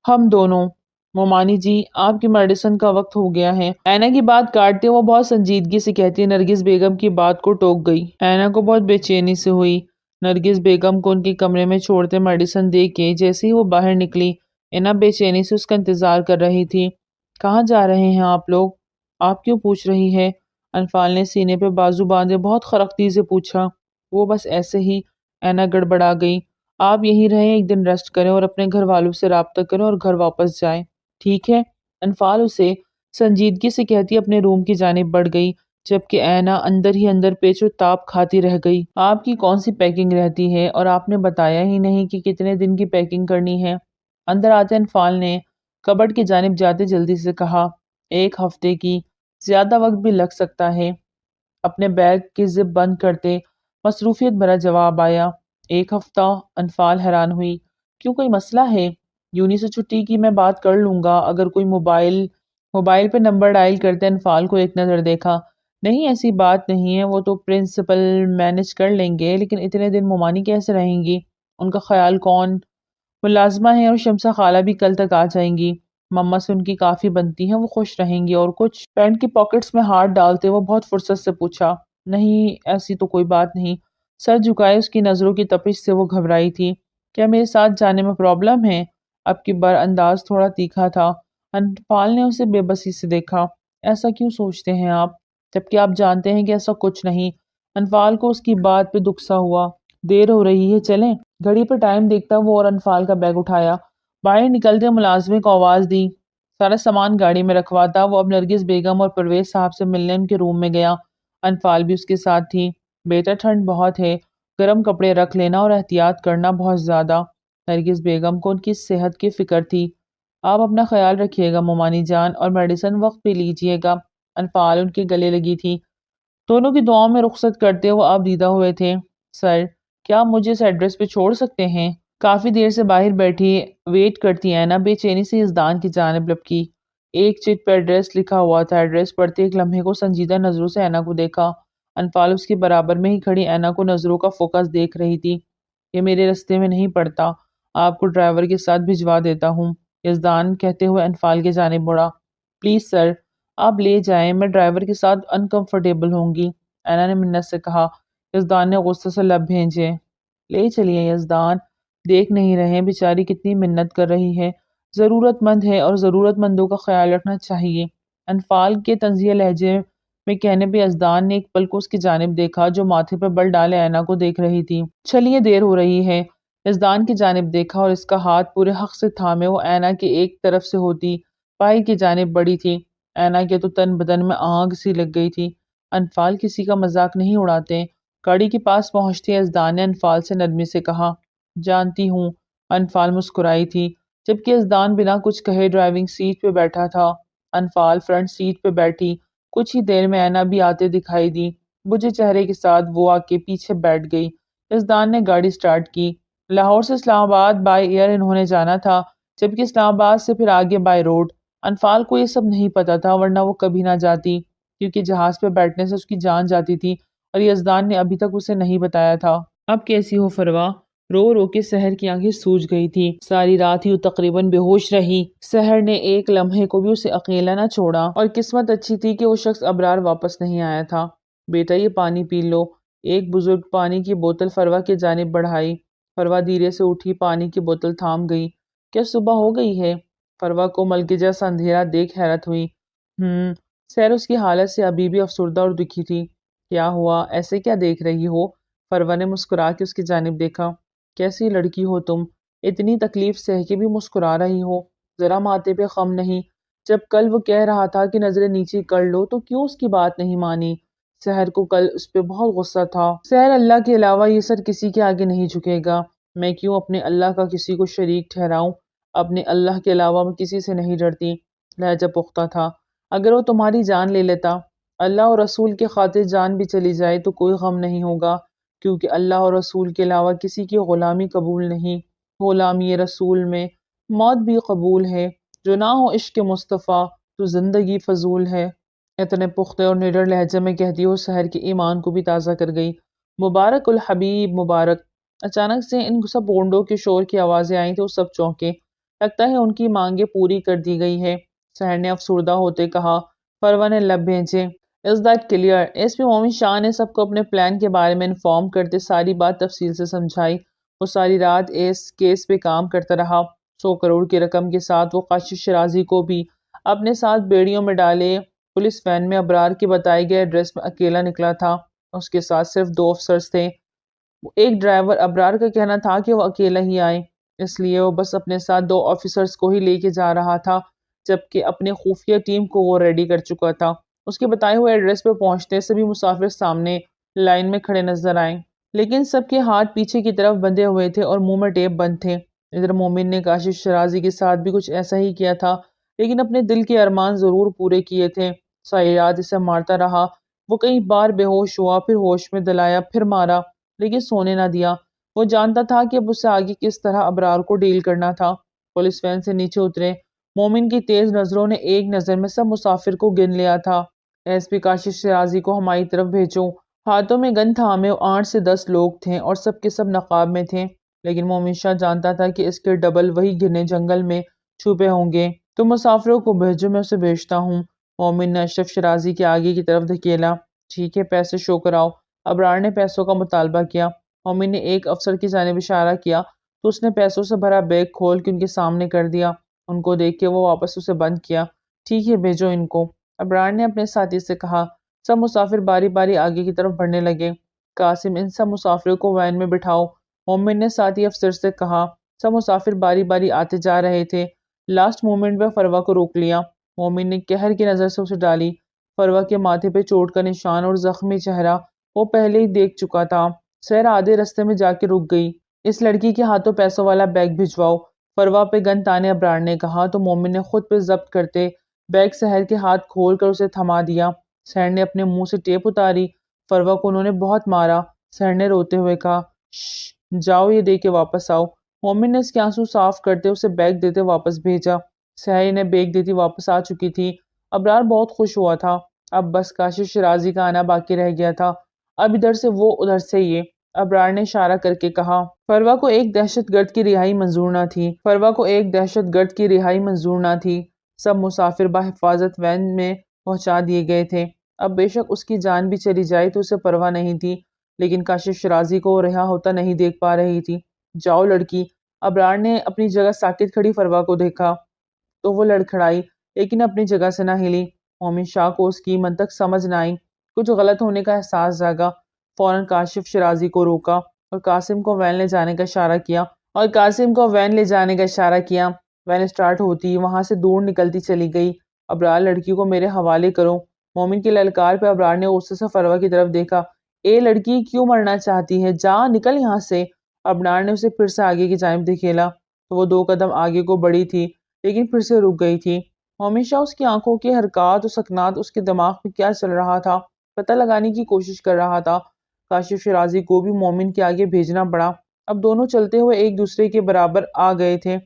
ہم دونوں۔ مومانی جی، آپ کی میڈیسن کا وقت ہو گیا ہے، اینا کی بات کاٹتے وہ بہت سنجیدگی سے کہتی۔ نرگس بیگم کی بات کو ٹوک گئی۔ اینا کو بہت بے چینی سے ہوئی۔ نرگس بیگم کو ان کے کمرے میں چھوڑتے میڈیسن دے کے جیسے ہی وہ باہر نکلی، اینا بے چینی سے اس کا انتظار کر رہی تھی۔ کہاں جا رہے ہیں آپ لوگ؟ آپ کیوں پوچھ رہی ہے؟ انفال نے سینے پہ بازو باندھے بہت خرختی سے پوچھا۔ وہ بس ایسے ہی، اینا گڑبڑا گئی۔ آپ یہیں رہیں، ایک دن ریسٹ کریں اور اپنے گھر والوں سے رابطہ کریں اور گھر واپس جائیں، ٹھیک ہے؟ انفال اسے سنجیدگی سے کہتی اپنے روم کی جانب بڑھ گئی، جبکہ اینا اندر ہی اندر پیچ و تاب کھاتی رہ گئی۔ آپ کی کون سی پیکنگ رہتی ہے اور آپ نے بتایا ہی نہیں کہ کتنے دن کی پیکنگ کرنی ہے؟ اندر آتے انفال نے کبڈ کی جانب جاتے جلدی سے کہا، 1 ہفتے کی، زیادہ وقت بھی لگ سکتا ہے۔ اپنے بیگ کی زپ بند کرتے مصروفیت بھرا جواب آیا۔ 1 ہفتہ؟ انفال حیران ہوئی۔ کیوں، کوئی مسئلہ ہے؟ یونی سے چھٹی کی میں بات کر لوں گا، اگر کوئی موبائل پہ نمبر ڈائل کرتے انفال کو ایک نظر دیکھا۔ نہیں، ایسی بات نہیں ہے، وہ تو پرنسپل مینج کر لیں گے، لیکن اتنے دن مومانی کیسے رہیں گی؟ ان کا خیال کون؟ ملازمہ ہیں اور شمسہ خالہ بھی کل تک آ جائیں گی، مما سے ان کی کافی بنتی ہیں، وہ خوش رہیں گی۔ اور کچھ؟ پینٹ کی پاکٹس میں ہاتھ ڈالتے وہ بہت فرصت سے پوچھا۔ نہیں، ایسی تو کوئی بات نہیں، سر جھکائے اس کی نظروں کی تپش سے وہ گھبرائی تھی۔ کیا میرے ساتھ جانے میں پرابلم ہے؟ اب کی بار انداز تھوڑا تیکھا تھا۔ انفال نے اسے بے بسی سے دیکھا۔ ایسا کیوں سوچتے ہیں آپ، جبکہ آپ جانتے ہیں کہ ایسا کچھ نہیں؟ انفال کو اس کی بات پہ دکھ سا ہوا۔ دیر ہو رہی ہے، چلیں؟ گھڑی پہ ٹائم دیکھتا وہ اور انفال کا بیگ اٹھایا، باہر نکلتے ملازمے کو آواز دی، سارا سامان گاڑی میں رکھواتا۔ وہ اب نرگس بیگم اور پرویز صاحب سے ملنے ان کے روم میں گیا۔ انفال بھی اس کے ساتھ تھی۔ بیٹا ٹھنڈ بہت ہے، گرم کپڑے رکھ لینا اور احتیاط کرنا بہت زیادہ۔ نرگس بیگم کو ان کی صحت کی فکر تھی۔ آپ اپنا خیال رکھیے گا مومانی جان، اور میڈیسن وقت پہ لیجیے گا۔ انفال ان کے گلے لگی تھی۔ دونوں کی دعاؤں میں رخصت کرتے وہ اب دیدہ ہوئے تھے۔ سر، کیا آپ مجھے اس ایڈریس پہ چھوڑ سکتے ہیں؟ کافی دیر سے باہر بیٹھی ویٹ کرتی اینا بے چینی سے یزدان کی جانب لپکی۔ ایک چٹ پہ ایڈریس لکھا ہوا تھا۔ ایڈریس پڑھتے ایک لمحے کو سنجیدہ نظروں سے اینا کو دیکھا۔ انفال اس کے برابر میں ہی کھڑی اینا کو نظروں کا فوکس دیکھ رہی تھی۔ یہ میرے رستے میں نہیں پڑتا، آپ کو ڈرائیور کے ساتھ بھجوا دیتا ہوں، یزدان کہتے ہوئے انفال کی جانب بڑھا۔ پلیز سر، آپ لے جائیں، میں ڈرائیور کے ساتھ انکمفرٹیبل ہوں گی، اینا نے منت سے کہا۔ یزدان نے غصے سے لب بھینجے۔ لے چلیے یزدان، دیکھ نہیں رہے بیچاری کتنی منت کر رہی ہے، ضرورت مند ہے اور ضرورت مندوں کا خیال رکھنا چاہیے۔ انفال کے طنزیہ لہجے میں کہنے پہ یزدان نے ایک پل کو اس کی جانب دیکھا جو ماتھے پہ بل ڈالے اینا کو دیکھ رہی تھی۔ چلیے دیر ہو رہی ہے۔ یزدان کی جانب دیکھا اور اس کا ہاتھ پورے حق سے تھامے وہ اینا کے ایک طرف سے ہوتی پائی کی جانب بڑھی تھی۔ اینا کے تو تن بدن میں آگ سی لگ گئی تھی۔ انفال کسی کا مذاق نہیں اڑاتے۔ گاڑی کے پاس پہنچتے یزدان نے انفال سے نرمی سے کہا، جانتی ہوں۔ انفال مسکرائی تھی، جبکہ یزدان بنا کچھ کہے ڈرائیونگ سیٹ پہ بیٹھا تھا۔ انفال فرنٹ سیٹ پہ بیٹھی، کچھ ہی دیر میں اینا بھی آتے دکھائی دی۔ بجھے چہرے کے ساتھ وہ آ کے پیچھے بیٹھ گئی۔ یزدان نے گاڑی سٹارٹ کی۔ لاہور سے اسلام آباد بائی ایئر انہوں نے جانا تھا، جبکہ اسلام آباد سے پھر آگے بائی روڈ۔ انفال کو یہ سب نہیں پتا تھا، ورنہ وہ کبھی نہ جاتی، کیونکہ جہاز پہ بیٹھنے سے اس کی جان جاتی تھی اور یزدان نے ابھی تک اسے نہیں بتایا تھا۔ اب کیسی ہو فروا؟ رو رو کے سحر کی آنکھیں سوج گئی تھی۔ ساری رات ہی وہ تقریباً بے ہوش رہی۔ سحر نے ایک لمحے کو بھی اسے اکیلا نہ چھوڑا، اور قسمت اچھی تھی کہ وہ شخص ابرار واپس نہیں آیا تھا۔ بیٹا یہ پانی پی لو۔ ایک بزرگ پانی کی بوتل فروا کی جانب بڑھائی۔ فروا دھیرے سے اٹھی، پانی کی بوتل تھام گئی۔ کیا صبح ہو گئی ہے؟ فروا کو ملکے جیسا اندھیرا دیکھ حیرت ہوئی۔ سحر اس کی حالت سے ابھی بھی افسردہ اور دکھی تھی۔ کیا ہوا؟ ایسے کیا دیکھ رہی ہو؟ فروا نے مسکرا کے اس کی جانب دیکھا۔ کیسی لڑکی ہو تم، اتنی تکلیف سہ کے بھی مسکرا رہی ہو، ذرا ماتھے پہ غم نہیں؟ جب کل وہ کہہ رہا تھا کہ نظریں نیچی کر لو تو کیوں اس کی بات نہیں مانی؟ سحر کو کل اس پہ بہت غصہ تھا۔ سحر، اللہ کے علاوہ یہ سر کسی کے آگے نہیں جھکے گا۔ میں کیوں اپنے اللہ کا کسی کو شریک ٹھہراؤں؟ اپنے اللہ کے علاوہ میں کسی سے نہیں ڈرتی۔ لہجہ پختہ تھا۔ اگر وہ تمہاری جان لے لیتا، اللہ اور رسول کے خاطر جان بھی چلی جائے تو کوئی غم نہیں ہوگا، کیونکہ اللہ اور رسول کے علاوہ کسی کی غلامی قبول نہیں۔ غلامی رسول میں موت بھی قبول ہے، جو نہ ہو عشق مصطفیٰ تو زندگی فضول ہے۔ اتنے پختہ اور نڈر لہجے میں کہتی ہو سحر کے ایمان کو بھی تازہ کر گئی۔ مبارک الحبیب مبارک۔ اچانک سے ان سب گونڈوں کے شور کی آوازیں آئیں تو سب چونکے۔ لگتا ہے ان کی مانگیں پوری کر دی گئی ہے، سحر نے افسردہ ہوتے کہا۔ فروا نے لب بھینجے۔ Is that clear؟ S P مومن شاہ نے سب کو اپنے پلان کے بارے میں انفارم کرتے ساری بات تفصیل سے سمجھائی۔ وہ ساری رات اس کیس پہ کام کرتا رہا۔ 100 کروڑ کی رقم کے ساتھ وہ کاشف شرازی کو بھی اپنے ساتھ بیڑیوں میں ڈالے پولیس وین میں ابرار کے بتائے گئے ایڈریس میں اکیلا نکلا تھا۔ اس کے ساتھ صرف 2 افسرز تھے۔ ایک ڈرائیور، ابرار کا کہنا تھا کہ وہ اکیلا ہی آئے، اس لیے وہ بس اپنے ساتھ 2 آفیسرز کو ہی لے کے جا رہا تھا، جبکہ اپنے خفیہ ٹیم کو وہ ریڈی کر چکا تھا۔ اس کے بتائے ہوئے ایڈریس پہ پہنچتے سبھی مسافر سامنے لائن میں کھڑے نظر آئے، لیکن سب کے ہاتھ پیچھے کی طرف بندھے ہوئے تھے اور منہ میں ٹیپ بند تھے۔ ادھر مومن نے کاشف شرازی کے ساتھ بھی کچھ ایسا ہی کیا تھا، لیکن اپنے دل کے ارمان ضرور پورے کیے تھے۔ ساری رات اسے مارتا رہا، وہ کئی بار بے ہوش ہوا، پھر ہوش میں دلایا، پھر مارا، لیکن سونے نہ دیا۔ وہ جانتا تھا کہ اب اسے آگے کس طرح ابرار کو ڈیل کرنا تھا۔ پولیس وین سے نیچے اترے۔ مومن کی تیز نظروں نے ایک نظر میں سب مسافر کو گن لیا تھا۔ ایس پی کاشف شرازی کو ہماری طرف بھیجو۔ ہاتھوں میں گن تھامے 8 سے 10 لوگ تھے اور سب کے سب نقاب میں تھے، لیکن مومن شاہ جانتا تھا کہ اس کے ڈبل وہی گھنے جنگل میں چھپے ہوں گے۔ تم مسافروں کو بھیجو، میں اسے بھیجتا ہوں۔ مومن نے اشرف شرازی کے آگے کی طرف دھکیلا۔ ٹھیک ہے، پیسے شو کراؤ۔ ابرار نے پیسوں کا مطالبہ کیا۔ مومن نے ایک افسر کی جانب اشارہ کیا تو اس نے پیسوں سے بھرا بیگ کھول کے ان کے سامنے کر دیا۔ ان کو دیکھ کے وہ واپس اسے بند کیا۔ ٹھیک ہے، بھیجو ان کو، ابرار نے اپنے ساتھی سے کہا۔ سب مسافر باری باری آگے کی طرف بڑھنے لگے۔ قاسم، ان سب مسافروں کو وین میں بٹھاؤ، مومن نے ساتھی افسر سے کہا۔ سب مسافر باری باری آتے جا رہے تھے۔ لاسٹ مومنٹ میں فروا کو روک لیا۔ مومن نے قہر کی نظر سے اسے ڈالی۔ فروا کے ماتھے پہ چوٹ کا نشان اور زخمی چہرہ وہ پہلے ہی دیکھ چکا تھا۔ سحر آدھے رستے میں جا کے رک گئی۔ اس لڑکی کے ہاتھوں پیسوں والا بیگ بھجواؤ، فروا پہ گن تانے ابرار نے کہا تو مومن نے خود پہ ضبط کرتے بیگ سحر کے ہاتھ کھول کر اسے تھما دیا۔ سحر نے اپنے منہ سے ٹیپ اتاری۔ فروا کو انہوں نے بہت مارا، سحر نے روتے ہوئے کہا۔ شش، جاؤ، یہ دے کے واپس آؤ۔ مومن نے اس کے آنسو صاف کرتے اسے بیگ دیتے واپس بھیجا۔ سحر نے بیگ دیتی واپس آ چکی تھی۔ ابرار بہت خوش ہوا تھا۔ اب بس کاشف شرازی کا آنا باقی رہ گیا تھا۔ اب ادھر سے وہ ادھر سے یہ، ابرار نے اشارہ کر کے کہا۔ فروا کو ایک دہشت گرد کی رہائی منظور نہ تھی۔ سب مسافر بحفاظت وین میں پہنچا دیے گئے تھے۔ اب بے شک اس کی جان بھی چلی جائے تو اسے پرواہ نہیں تھی، لیکن کاشف شرازی کو رہا ہوتا نہیں دیکھ پا رہی تھی۔ جاؤ لڑکی۔ ابرار نے اپنی جگہ ساکت کھڑی فروا کو دیکھا تو وہ لڑکھڑائی، لیکن اپنی جگہ سے نہ ہلی۔ مومن شاہ کو اس کی منطق سمجھ نہ آئی۔ کچھ غلط ہونے کا احساس جاگا۔ فوراً کاشف شرازی کو روکا اور قاسم کو وین لے جانے کا اشارہ کیا۔ وین اسٹارٹ ہوتی وہاں سے دور نکلتی چلی گئی۔ ابرار، لڑکی کو میرے حوالے کرو۔ مومن کی للکار پہ ابرار نے غصے سے فروا کی طرف دیکھا۔ اے لڑکی، کیوں مرنا چاہتی ہے؟ جا، نکل یہاں سے۔ ابرار نے اسے پھر سے آگے کی جانب دھکیلا تو وہ 2 قدم آگے کو بڑھی تھی، لیکن پھر سے رک گئی تھی۔ مومن شاہ اس کی آنکھوں کے حرکات و سکنات اس کے دماغ میں کیا چل رہا تھا پتہ لگانے کی کوشش کر رہا تھا۔ کاشف شرازی کو بھی مومن کے آگے بھیجنا پڑا۔ اب دونوں چلتے ہوئے ایک دوسرے کے برابر آ گئے تھے۔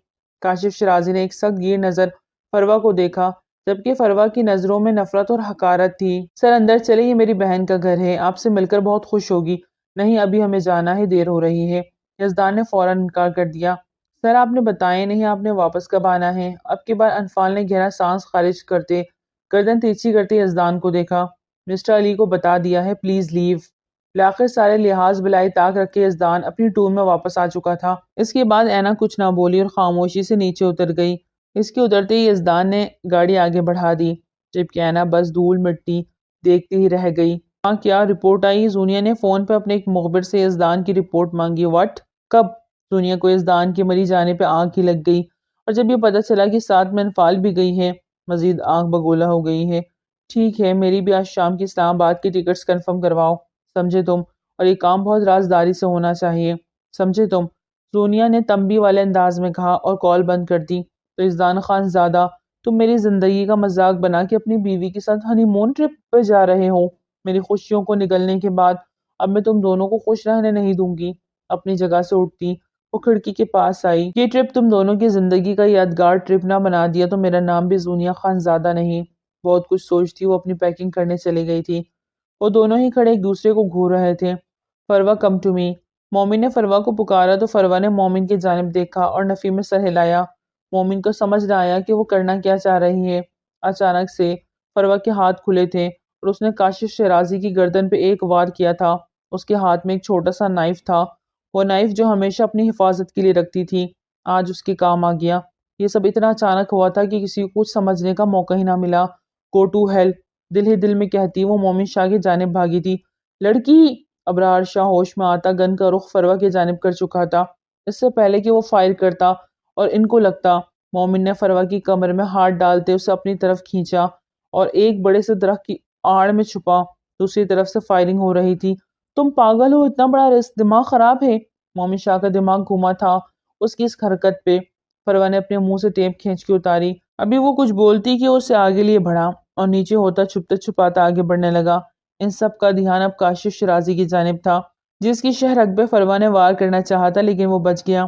کاشف شرازی نے ایک سخت گیر نظر فروا کو دیکھا، جبکہ فروا کی نظروں میں نفرت اور حقارت تھی۔ سر اندر چلے، یہ میری بہن کا گھر ہے، آپ سے مل کر بہت خوش ہوگی۔ نہیں، ابھی ہمیں جانا ہے، دیر ہو رہی ہے۔ یزدان نے فوراً انکار کر دیا۔ سر، آپ نے بتایا نہیں آپ نے واپس کب آنا ہے؟ اب کی بار انفال نے گہرا سانس خارج کرتے گردن تیرچی کرتے یزدان کو دیکھا۔ مسٹر علی کو بتا دیا ہے، پلیز لیو۔ بلاخر سارے لحاظ بلائے طاق رکھے یزدان اپنی ٹور میں واپس آ چکا تھا۔ اس کے بعد اینا کچھ نہ بولی اور خاموشی سے نیچے اتر گئی۔ اس کے اترتے ہی یزدان نے گاڑی آگے بڑھا دی، جبکہ اینا بس دھول مٹی دیکھتی ہی رہ گئی۔ ہاں، کیا رپورٹ آئی؟ زونیا نے فون پہ اپنے ایک مخبر سے یزدان کی رپورٹ مانگی۔ وٹ؟ کب؟ زونیا کو یزدان کی مری جانے پہ آنکھ ہی لگ گئی، اور جب یہ پتہ چلا کہ ساتھ میں انفال بھی گئی ہے، مزید آنکھ بگولا ہو گئی ہے۔ ٹھیک ہے، میری بھی آج شام کی اسلام آباد کی ٹکٹس کنفرم کرواؤ، سمجھے تم؟ اور یہ کام بہت رازداری سے ہونا چاہیے، سمجھے تم؟ زونیا نے تنبیہ والے انداز میں کہا اور کال بند کر دی۔ تو یزدان خان زادہ، تم میری زندگی کا مذاق بنا کے اپنی بیوی کے ساتھ ہنی مون ٹرپ پہ جا رہے ہو۔ میری خوشیوں کو نگلنے کے بعد اب میں تم دونوں کو خوش رہنے نہیں دوں گی۔ اپنی جگہ سے اٹھتی وہ کھڑکی کے پاس آئی۔ یہ ٹرپ تم دونوں کی زندگی کا یادگار ٹرپ نہ بنا دیا تو میرا نام بھی زونیا خان زادہ نہیں۔ بہت کچھ سوچتی وہ اپنی پیکنگ کرنے چلی گئی تھی۔ وہ دونوں ہی کھڑے ایک دوسرے کو گھور رہے تھے۔ Farwa, come to me. Momin نے فروا کو پکارا تو فروا نے مومن کی جانب دیکھا اور نفی میں سر ہلایا۔ مومن کو سمجھ نہ آیا کہ وہ کرنا کیا چاہ رہی ہے۔ اچانک سے فروا کے ہاتھ کھلے تھے اور اس نے کاشف شرازی کی گردن پہ ایک وار کیا تھا۔ اس کے ہاتھ میں ایک چھوٹا سا نائف تھا، وہ نائف جو ہمیشہ اپنی حفاظت کے لیے رکھتی تھی، آج اس کے کام آ گیا۔ یہ سب اتنا اچانک ہوا تھا کہ کسی کو کچھ سمجھنے کا موقع ہی نہ ملا۔ گو ٹو ہیل، دل ہی دل میں کہتی وہ مومن شاہ کی جانب بھاگی تھی۔ لڑکی! ابرار شاہ ہوش میں آتا گن کا رخ فروا کی جانب کر چکا تھا۔ اس سے پہلے کہ وہ فائر کرتا اور ان کو لگتا، مومن نے فروا کی کمر میں ہاتھ ڈالتے اسے اپنی طرف کھینچا اور ایک بڑے سے درخت کی آڑ میں چھپا۔ دوسری طرف سے فائرنگ ہو رہی تھی۔ تم پاگل ہو، اتنا بڑا رسک، دماغ خراب ہے؟ مومن شاہ کا دماغ گھوما تھا اس کی اس حرکت پہ۔ فروا نے اپنے منہ سے ٹیپ کھینچ کے اتاری۔ ابھی وہ کچھ بولتی کہ اسے آگے لیے بڑھا اور نیچے ہوتا چھپتے چھپاتا آگے بڑھنے لگا۔ ان سب کا دھیان اب کاشف شرازی کی جانب تھا، جس کی شہ رگ پہ فروا نے وار کرنا چاہا تھا، لیکن وہ بچ گیا۔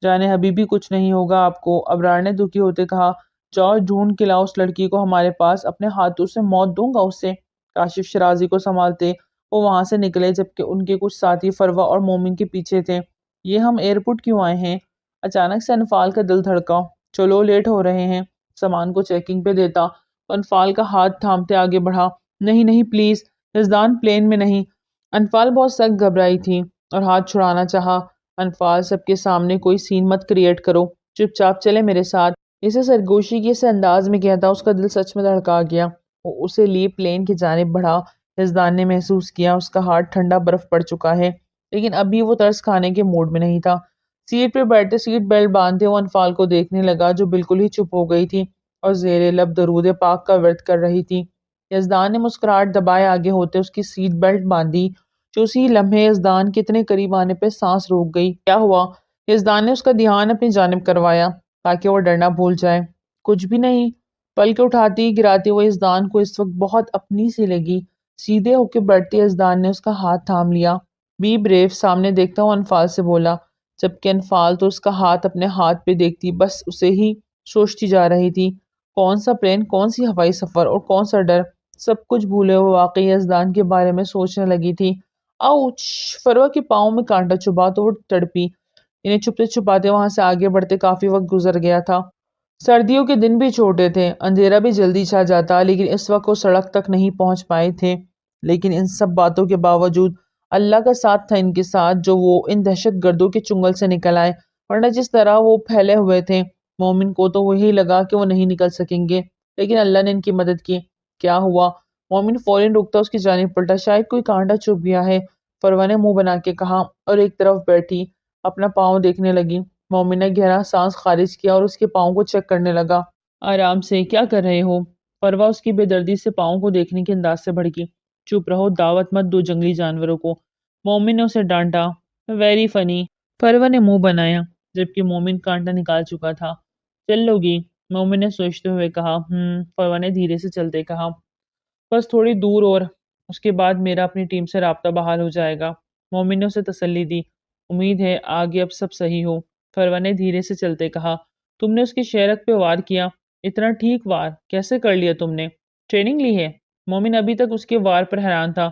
جانے حبیبی، کچھ نہیں ہوگا آپ کو، ابرار نے دکھی ہوتے کہا۔ جاؤ ڈھونڈ کے لاؤ اس لڑکی کو ہمارے پاس، اپنے ہاتھوں سے موت دوں گا اسے۔ کاشف شرازی کو سنبھالتے وہ وہاں سے نکلے، جبکہ ان کے کچھ ساتھی فروا اور مومن کے پیچھے تھے۔ یہ ہم ایئرپورٹ کیوں آئے ہیں؟ اچانک سے انفال کا دل دھڑکا۔ چلو، لیٹ ہو رہے ہیں۔ سامان کو چیکنگ پہ دیتا تو انفال کا ہاتھ تھامتے آگے بڑھا۔ نہیں نہیں، پلیز یزدان، پلین میں نہیں۔ انفال بہت سخت گھبرائی تھی اور ہاتھ چھڑانا چاہا۔ انفال، سب کے سامنے کوئی سین مت کریٹ کرو، چپ چاپ چلے میرے ساتھ۔ اسے سرگوشی کے سے انداز میں کہتا اس کا دل سچ میں دھڑکا گیا۔ وہ اسے لیے پلین کی جانب بڑھا۔ یزدان نے محسوس کیا اس کا ہاتھ ٹھنڈا برف پڑ چکا ہے، لیکن ابھی وہ ترس کھانے کے موڈ میں نہیں تھا۔ سیٹ پہ بیٹھے سیٹ بیلٹ باندھے وہ انفال کو دیکھنے لگا، جو بالکل ہی چپ ہو گئی تھی اور زیر لب درود پاک کا ورد کر رہی تھی۔ یزدان نے مسکراہٹ دبائے آگے ہوتے اس کی سیٹ بیلٹ باندھی، جو اسی لمحے یزدان کے اتنے قریب آنے پہ سانس روک گئی۔ کیا ہوا؟ یزدان نے اس کا دھیان اپنی جانب کروایا تاکہ وہ ڈرنا بھول جائے۔ کچھ بھی نہیں۔ پلک اٹھاتی گراتی وہ یزدان کو اس وقت بہت اپنی سی لگی۔ سیدھے ہو کے بڑھتے یزدان نے اس کا ہاتھ تھام لیا۔ بی بریو، سامنے دیکھتا ہوں، انفال سے بولا، جبکہ انفال تو اس کا ہاتھ اپنے ہاتھ پہ دیکھتی بس اسے ہی سوچتی جا رہی تھی۔ کون سا پلین، کون سی ہوائی سفر اور کون سا ڈر، سب کچھ بھولے ہوئے واقعی یزدان کے بارے میں سوچنے لگی تھی۔ آؤچ! فروا کے پاؤں میں کانٹا چبھا تو وہ تڑپی۔ انہیں چھپتے چھپاتے وہاں سے آگے بڑھتے کافی وقت گزر گیا تھا۔ سردیوں کے دن بھی چھوٹے تھے، اندھیرا بھی جلدی چھا جاتا، لیکن اس وقت وہ سڑک تک نہیں پہنچ پائے تھے۔ لیکن ان سب باتوں کے باوجود اللہ کا ساتھ تھا ان کے ساتھ، جو وہ ان دہشت گردوں کے چنگل سے نکل آئے، ورنہ جس طرح وہ پھیلے ہوئے تھے، مومن کو تو وہی لگا کہ وہ نہیں نکل سکیں گے، لیکن اللہ نے ان کی مدد کی۔ کیا ہوا؟ مومن فوراً رکتا اس کی جانب پلٹا۔ شاید کوئی کانٹا چبھ گیا ہے، فروا نے منہ بنا کے کہا، اور ایک طرف بیٹھی اپنا پاؤں دیکھنے لگی۔ مومن نے گہرا سانس خارج کیا اور اس کے پاؤں کو چیک کرنے لگا۔ آرام سے، کیا کر رہے ہو؟ فروا اس کی بے دردی سے پاؤں کو دیکھنے کے انداز سے بھڑکی۔ چپ رہو، دعوت مت دو جنگلی جانوروں کو، مومن نے اسے ڈانٹا۔ ویری فنی، فروا نے منہ بنایا، جبکہ مومن کانٹا نکال چکا تھا۔ چل لو گی؟ مومن نے سوچتے ہوئے کہا۔ فروا نے دھیرے سے چلتے کہا، بس تھوڑی دور اور اس کے بعد میرا اپنی ٹیم سے رابطہ بحال ہو جائے گا۔ مومن نے اسے تسلی دی۔ امید ہے آگے اب سب صحیح ہو، فروا نے دھیرے سے چلتے کہا۔ تم نے اس کی شہرت پہ وار کیا، اتنا ٹھیک وار کیسے کر لیا تم نے؟ ٹریننگ لی ہے؟ مومن ابھی تک اس کے وار پر حیران تھا۔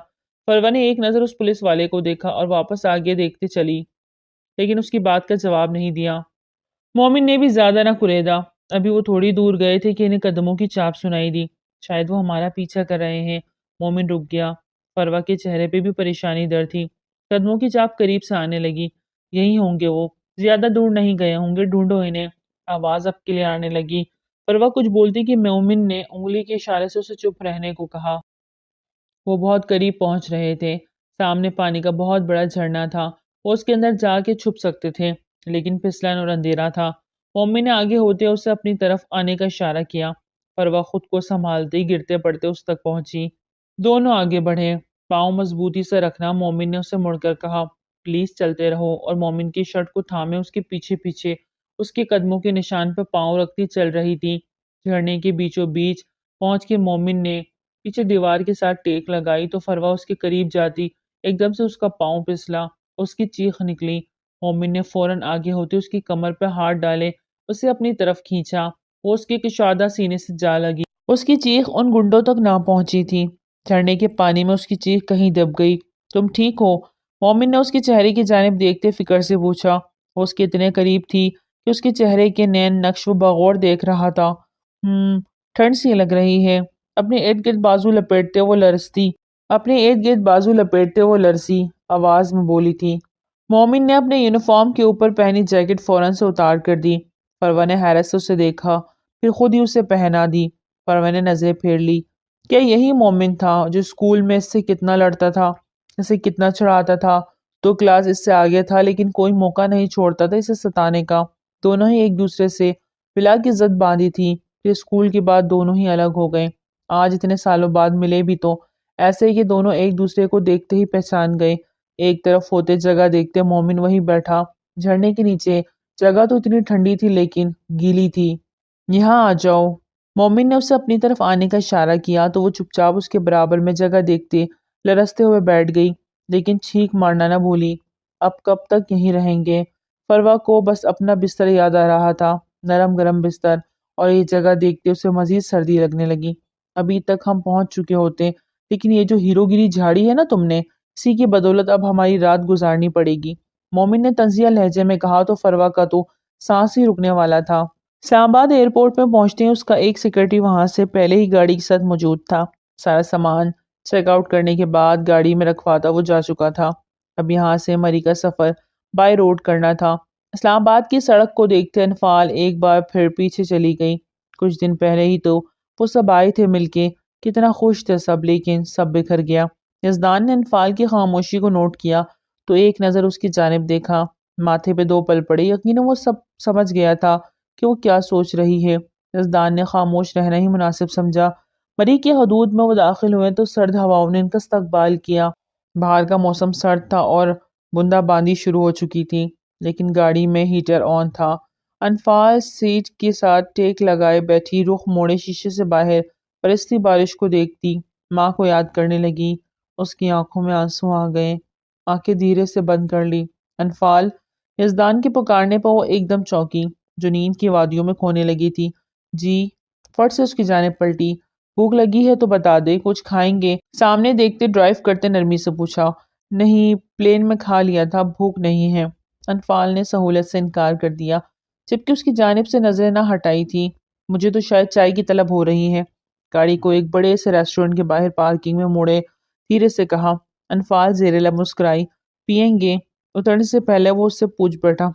فروا نے ایک نظر اس پولیس والے کو دیکھا اور واپس آگے دیکھتے چلی، لیکن اس کی بات کا جواب نہیں دیا۔ مومن نے بھی زیادہ نہ کریدا۔ ابھی وہ تھوڑی دور گئے تھے کہ انہیں قدموں کی چاپ سنائی دی۔ شاید وہ ہمارا پیچھا کر رہے ہیں۔ مومن رک گیا۔ فروا کے چہرے پہ بھی پریشانی در تھی۔ قدموں کی چاپ قریب سے آنے لگی۔ یہی ہوں گے وہ، زیادہ دور نہیں گئے ہوں گے، ڈھونڈو انہیں۔ آواز اب کلیئر آنے لگی۔ فروا کچھ بولتی کہ مومن نے انگلی کے اشارے سے اسے چپ رہنے کو کہا۔ وہ بہت قریب پہنچ رہے تھے۔ سامنے پانی کا بہت بڑا جھرنا تھا۔ وہ اس کے اندر جا کے چھپ سکتے تھے، لیکن پھسلن اور اندھیرا تھا۔ مومن نے آگے ہوتے اسے اپنی طرف آنے کا اشارہ کیا۔ فروا خود کو سنبھالتے ہی گرتے پڑتے اس تک پہنچی۔ دونوں آگے بڑھے۔ پاؤں مضبوطی سے رکھنا، مومن نے اسے مڑ کر کہا۔ پلیز چلتے رہو، اور مومن کی شرٹ کو تھامے اس کے پیچھے پیچھے اس کے قدموں کے نشان پہ پاؤں رکھتی چل رہی تھی۔ جھرنے کے بیچوں بیچ پہنچ کے مومن نے پیچھے دیوار کے ساتھ ٹیک لگائی تو فروا اس کے قریب جاتی ایک دم سے اس کا پاؤں پھسلا، اس کی چیخ نکلی۔ مومن نے فوراً آگے ہوتے اس کی کمر پہ ہاتھ ڈالے، اسے اپنی طرف کھینچا۔ وہ اس کے کشادہ سینے سے جا لگی۔ اس کی چیخ ان گنڈوں تک نہ پہنچی تھی۔ جھرنے کے پانی میں اس کی چیخ کہیں دب گئی۔ تم ٹھیک ہو؟ مومن نے اس کے چہرے کی جانب دیکھتے فکر سے پوچھا۔ وہ اس کے اتنے قریب تھی کہ اس کے چہرے کے نین نقش وہ بغور دیکھ رہا تھا۔ ٹھنڈ سی لگ رہی ہے۔ اپنے ارد گرد بازو لپیٹتے وہ لرزی آواز میں بولی تھی۔ مومن نے اپنے یونیفارم کے اوپر پہنی جیکٹ فوراً سے اتار کر دی۔ فروا نے حیرت سے اسے دیکھا، پھر خود ہی اسے پہنا دی۔ فروا نے نظریں پھیر لی۔ کیا یہی مومن تھا جو اسکول میں اس سے کتنا لڑتا تھا، اسے کتنا چڑھاتا تھا؟ 2 کلاس اس سے آگے تھا، لیکن کوئی موقع نہیں چھوڑتا تھا اسے ستانے کا۔ دونوں ہی ایک دوسرے سے بلا کی زد باندھی تھی۔ پھر اسکول کے بعد دونوں ہی الگ ہو گئے۔ آج اتنے سالوں بعد ملے بھی تو ایسے ہی کہ دونوں ایک دوسرے کو دیکھتے ہی پہچان گئے۔ ایک طرف ہوتے جگہ دیکھتے مومن وہیں بیٹھا جھرنے کے نیچے۔ جگہ تو اتنی ٹھنڈی تھی لیکن گیلی تھی۔ یہاں آ جاؤ۔ مومن نے اسے اپنی طرف آنے کا اشارہ کیا تو وہ چپ چاپ اس کے برابر میں جگہ دیکھتے لرزتے ہوئے بیٹھ گئی، لیکن چھینک مارنا نہ بھولی۔ اب کب تک یہیں رہیں گے؟ فروا کو بس اپنا بستر یاد آ رہا تھا، نرم گرم بستر، اور یہ جگہ دیکھتے اسے مزید سردی لگنے لگی۔ ابھی تک ہم پہنچ چکے ہوتے، لیکن یہ جو ہیرو گیری جھاڑی ہے نا تم نے، اسی کی بدولت اب ہماری رات گزارنی پڑے گی، مومن نے طنزیہ لہجے میں کہا تو فروا کا تو سانس ہی رکنے والا تھا۔ اسلام آباد ایئرپورٹ میں پہنچتے ہیں اس کا ایک سیکورٹی وہاں سے پہلے ہی گاڑی کے ساتھ موجود تھا۔ سارا سامان چیک آؤٹ کرنے کے بعد گاڑی میں رکھواتا وہ جا چکا تھا۔ اب یہاں سے مری کا سفر بائی روڈ کرنا تھا۔ اسلام آباد کی سڑک کو دیکھتے انفال ایک بار پھر پیچھے چلی گئی۔ کچھ دن پہلے ہی تو وہ سب آئے تھے مل کے، کتنا خوش تھے سب، لیکن سب بکھر گیا۔ یزدان نے انفال کی خاموشی کو نوٹ کیا تو ایک نظر اس کی جانب دیکھا، ماتھے پہ 2 پل پڑے۔ یقیناً وہ سب سمجھ گیا تھا کہ وہ کیا سوچ رہی ہے۔ یزدان نے خاموش رہنا ہی مناسب سمجھا۔ مری کے حدود میں وہ داخل ہوئے تو سرد ہواؤں نے ان کا استقبال کیا۔ باہر کا موسم سرد تھا اور بوندا باندی شروع ہو چکی تھی، لیکن گاڑی میں ہیٹر آن تھا۔ انفال سیٹ کے ساتھ ٹیک لگائے بیٹھی، رخ موڑے شیشے سے باہر برستی بارش کو دیکھتی ماں کو یاد کرنے لگی۔ اس کی آنکھوں میں آنسو آ گئے، آنکھیں دھیرے سے بند کر لی۔ انفال! یزدان کے پکارنے پر وہ ایک دم چونکی، جو نیند کی وادیوں میں کھونے لگی تھی۔ جی؟ فٹ سے اس کی جانب پلٹی۔ بھوک لگی ہے تو بتا دے، کچھ کھائیں گے؟ سامنے دیکھتے ڈرائیو کرتے نرمی سے پوچھا۔ نہیں، پلین میں کھا لیا تھا، بھوک نہیں ہے۔ انفال نے سہولت سے انکار کر دیا، جبکہ اس کی جانب سے نظریں نہ ہٹائی تھی۔ مجھے تو شاید چائے کی طلب ہو رہی ہے۔ گاڑی کو ایک بڑے سے ریسٹورنٹ کے باہر پارکنگ میں موڑے، دھیرے سے کہا۔ انفال زیر لب مسکرائی۔ پئیں گے؟ اترنے سے پہلے وہ اس سے پوچھ بیٹھا۔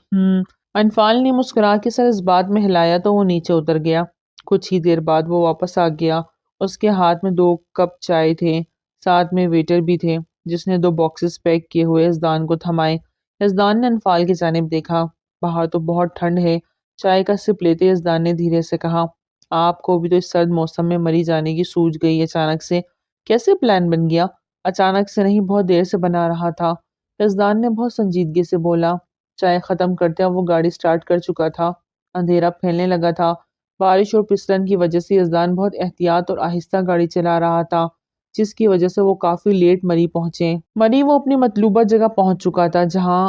انفال نے مسکرا کے سر اس بات میں ہلایا تو وہ نیچے اتر گیا۔ کچھ ہی دیر بعد وہ واپس آ گیا۔ اس کے ہاتھ میں 2 کپ چائے تھے، ساتھ میں ویٹر بھی تھے، جس نے 2 باکسز پیک کیے ہوئے یزدان کو تھمائے۔ یزدان نے انفال کی جانب دیکھا۔ باہر تو بہت ٹھنڈ ہے۔ چائے کا سپ لیتے یزدان نے دھیرے سے کہا، آپ کو بھی تو اس سرد موسم میں مری جانے کی سوجھ گئی اچانک سے؟ کیسے پلان بن گیا؟ اچانک سے نہیں، بہت دیر سے بنا رہا تھا، یزدان نے بہت سنجیدگی سے بولا۔ چائے ختم کرتے وہ گاڑی سٹارٹ کر چکا تھا۔ اندھیرا پھیلنے لگا تھا۔ بارش اور پسلن کی وجہ سے یزدان بہت احتیاط اور آہستہ گاڑی چلا رہا تھا، جس کی وجہ سے وہ کافی لیٹ مری پہنچے۔ مری وہ اپنی مطلوبہ جگہ پہنچ چکا تھا، جہاں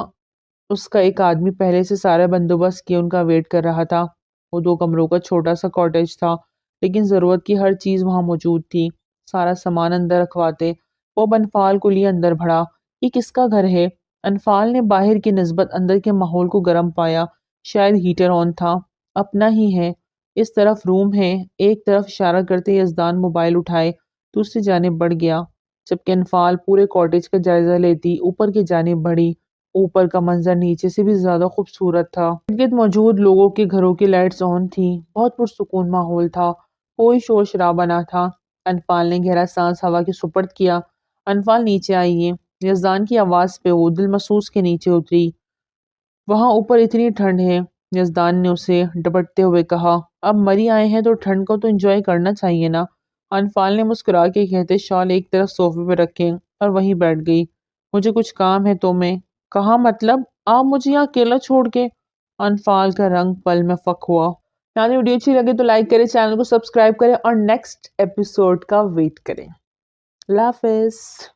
اس کا ایک آدمی پہلے سے سارا بندوبست کیے ان کا ویٹ کر رہا تھا۔ وہ 2 کمروں کا چھوٹا سا کاٹیج تھا، لیکن ضرورت کی ہر چیز وہاں موجود تھی۔ سارا سامان اندر رکھواتے وہ انفال کو لیے اندر بڑھا۔ یہ کس کا گھر ہے؟ انفال نے باہر کی نسبت اندر کے ماحول کو گرم پایا۔ شاید ہیٹر آن تھا۔ اپنا ہی ہے۔ اس طرف روم ہے۔ ایک طرف اشارہ کرتے یزدان موبائل اٹھائے، دوسری جانب بڑھ گیا، جبکہ انفال پورے کاٹیج کا جائزہ لیتی اوپر کی جانب بڑھی۔ اوپر کا منظر نیچے سے بھی زیادہ خوبصورت تھا۔ ارد گرد موجود لوگوں کے گھروں کی لائٹس آن تھیں۔ بہت پرسکون ماحول تھا۔ کوئی شور شرابہ نہ تھا۔ انفال نے گہرا سانس ہوا کے سپرد کیا۔ انفال نیچے آئیے۔ یزدان کی آواز پہ وہ دل محسوس کے نیچے اتری۔ وہاں اوپر اتنی ٹھنڈ ہے، یزدان نے اسے ڈپٹتے ہوئے کہا۔ اب مری آئے ہیں تو ٹھنڈ کو تو انجوائے کرنا چاہیے نا۔ انفال نے مسکرا کے کہتے شال ایک طرف صوفے پہ رکھے اور وہیں بیٹھ گئی۔ مجھے کچھ کام ہے تو میں کہا، مطلب آپ مجھے یہاں اکیلا چھوڑ کے؟ انفال کا رنگ پل میں فک ہوا۔ یعنی ویڈیو اچھی لگے تو لائک کریں، چینل کو سبسکرائب کریں اور نیکسٹ ایپیسوڈ کا ویٹ کریں۔ اللہ حافظ۔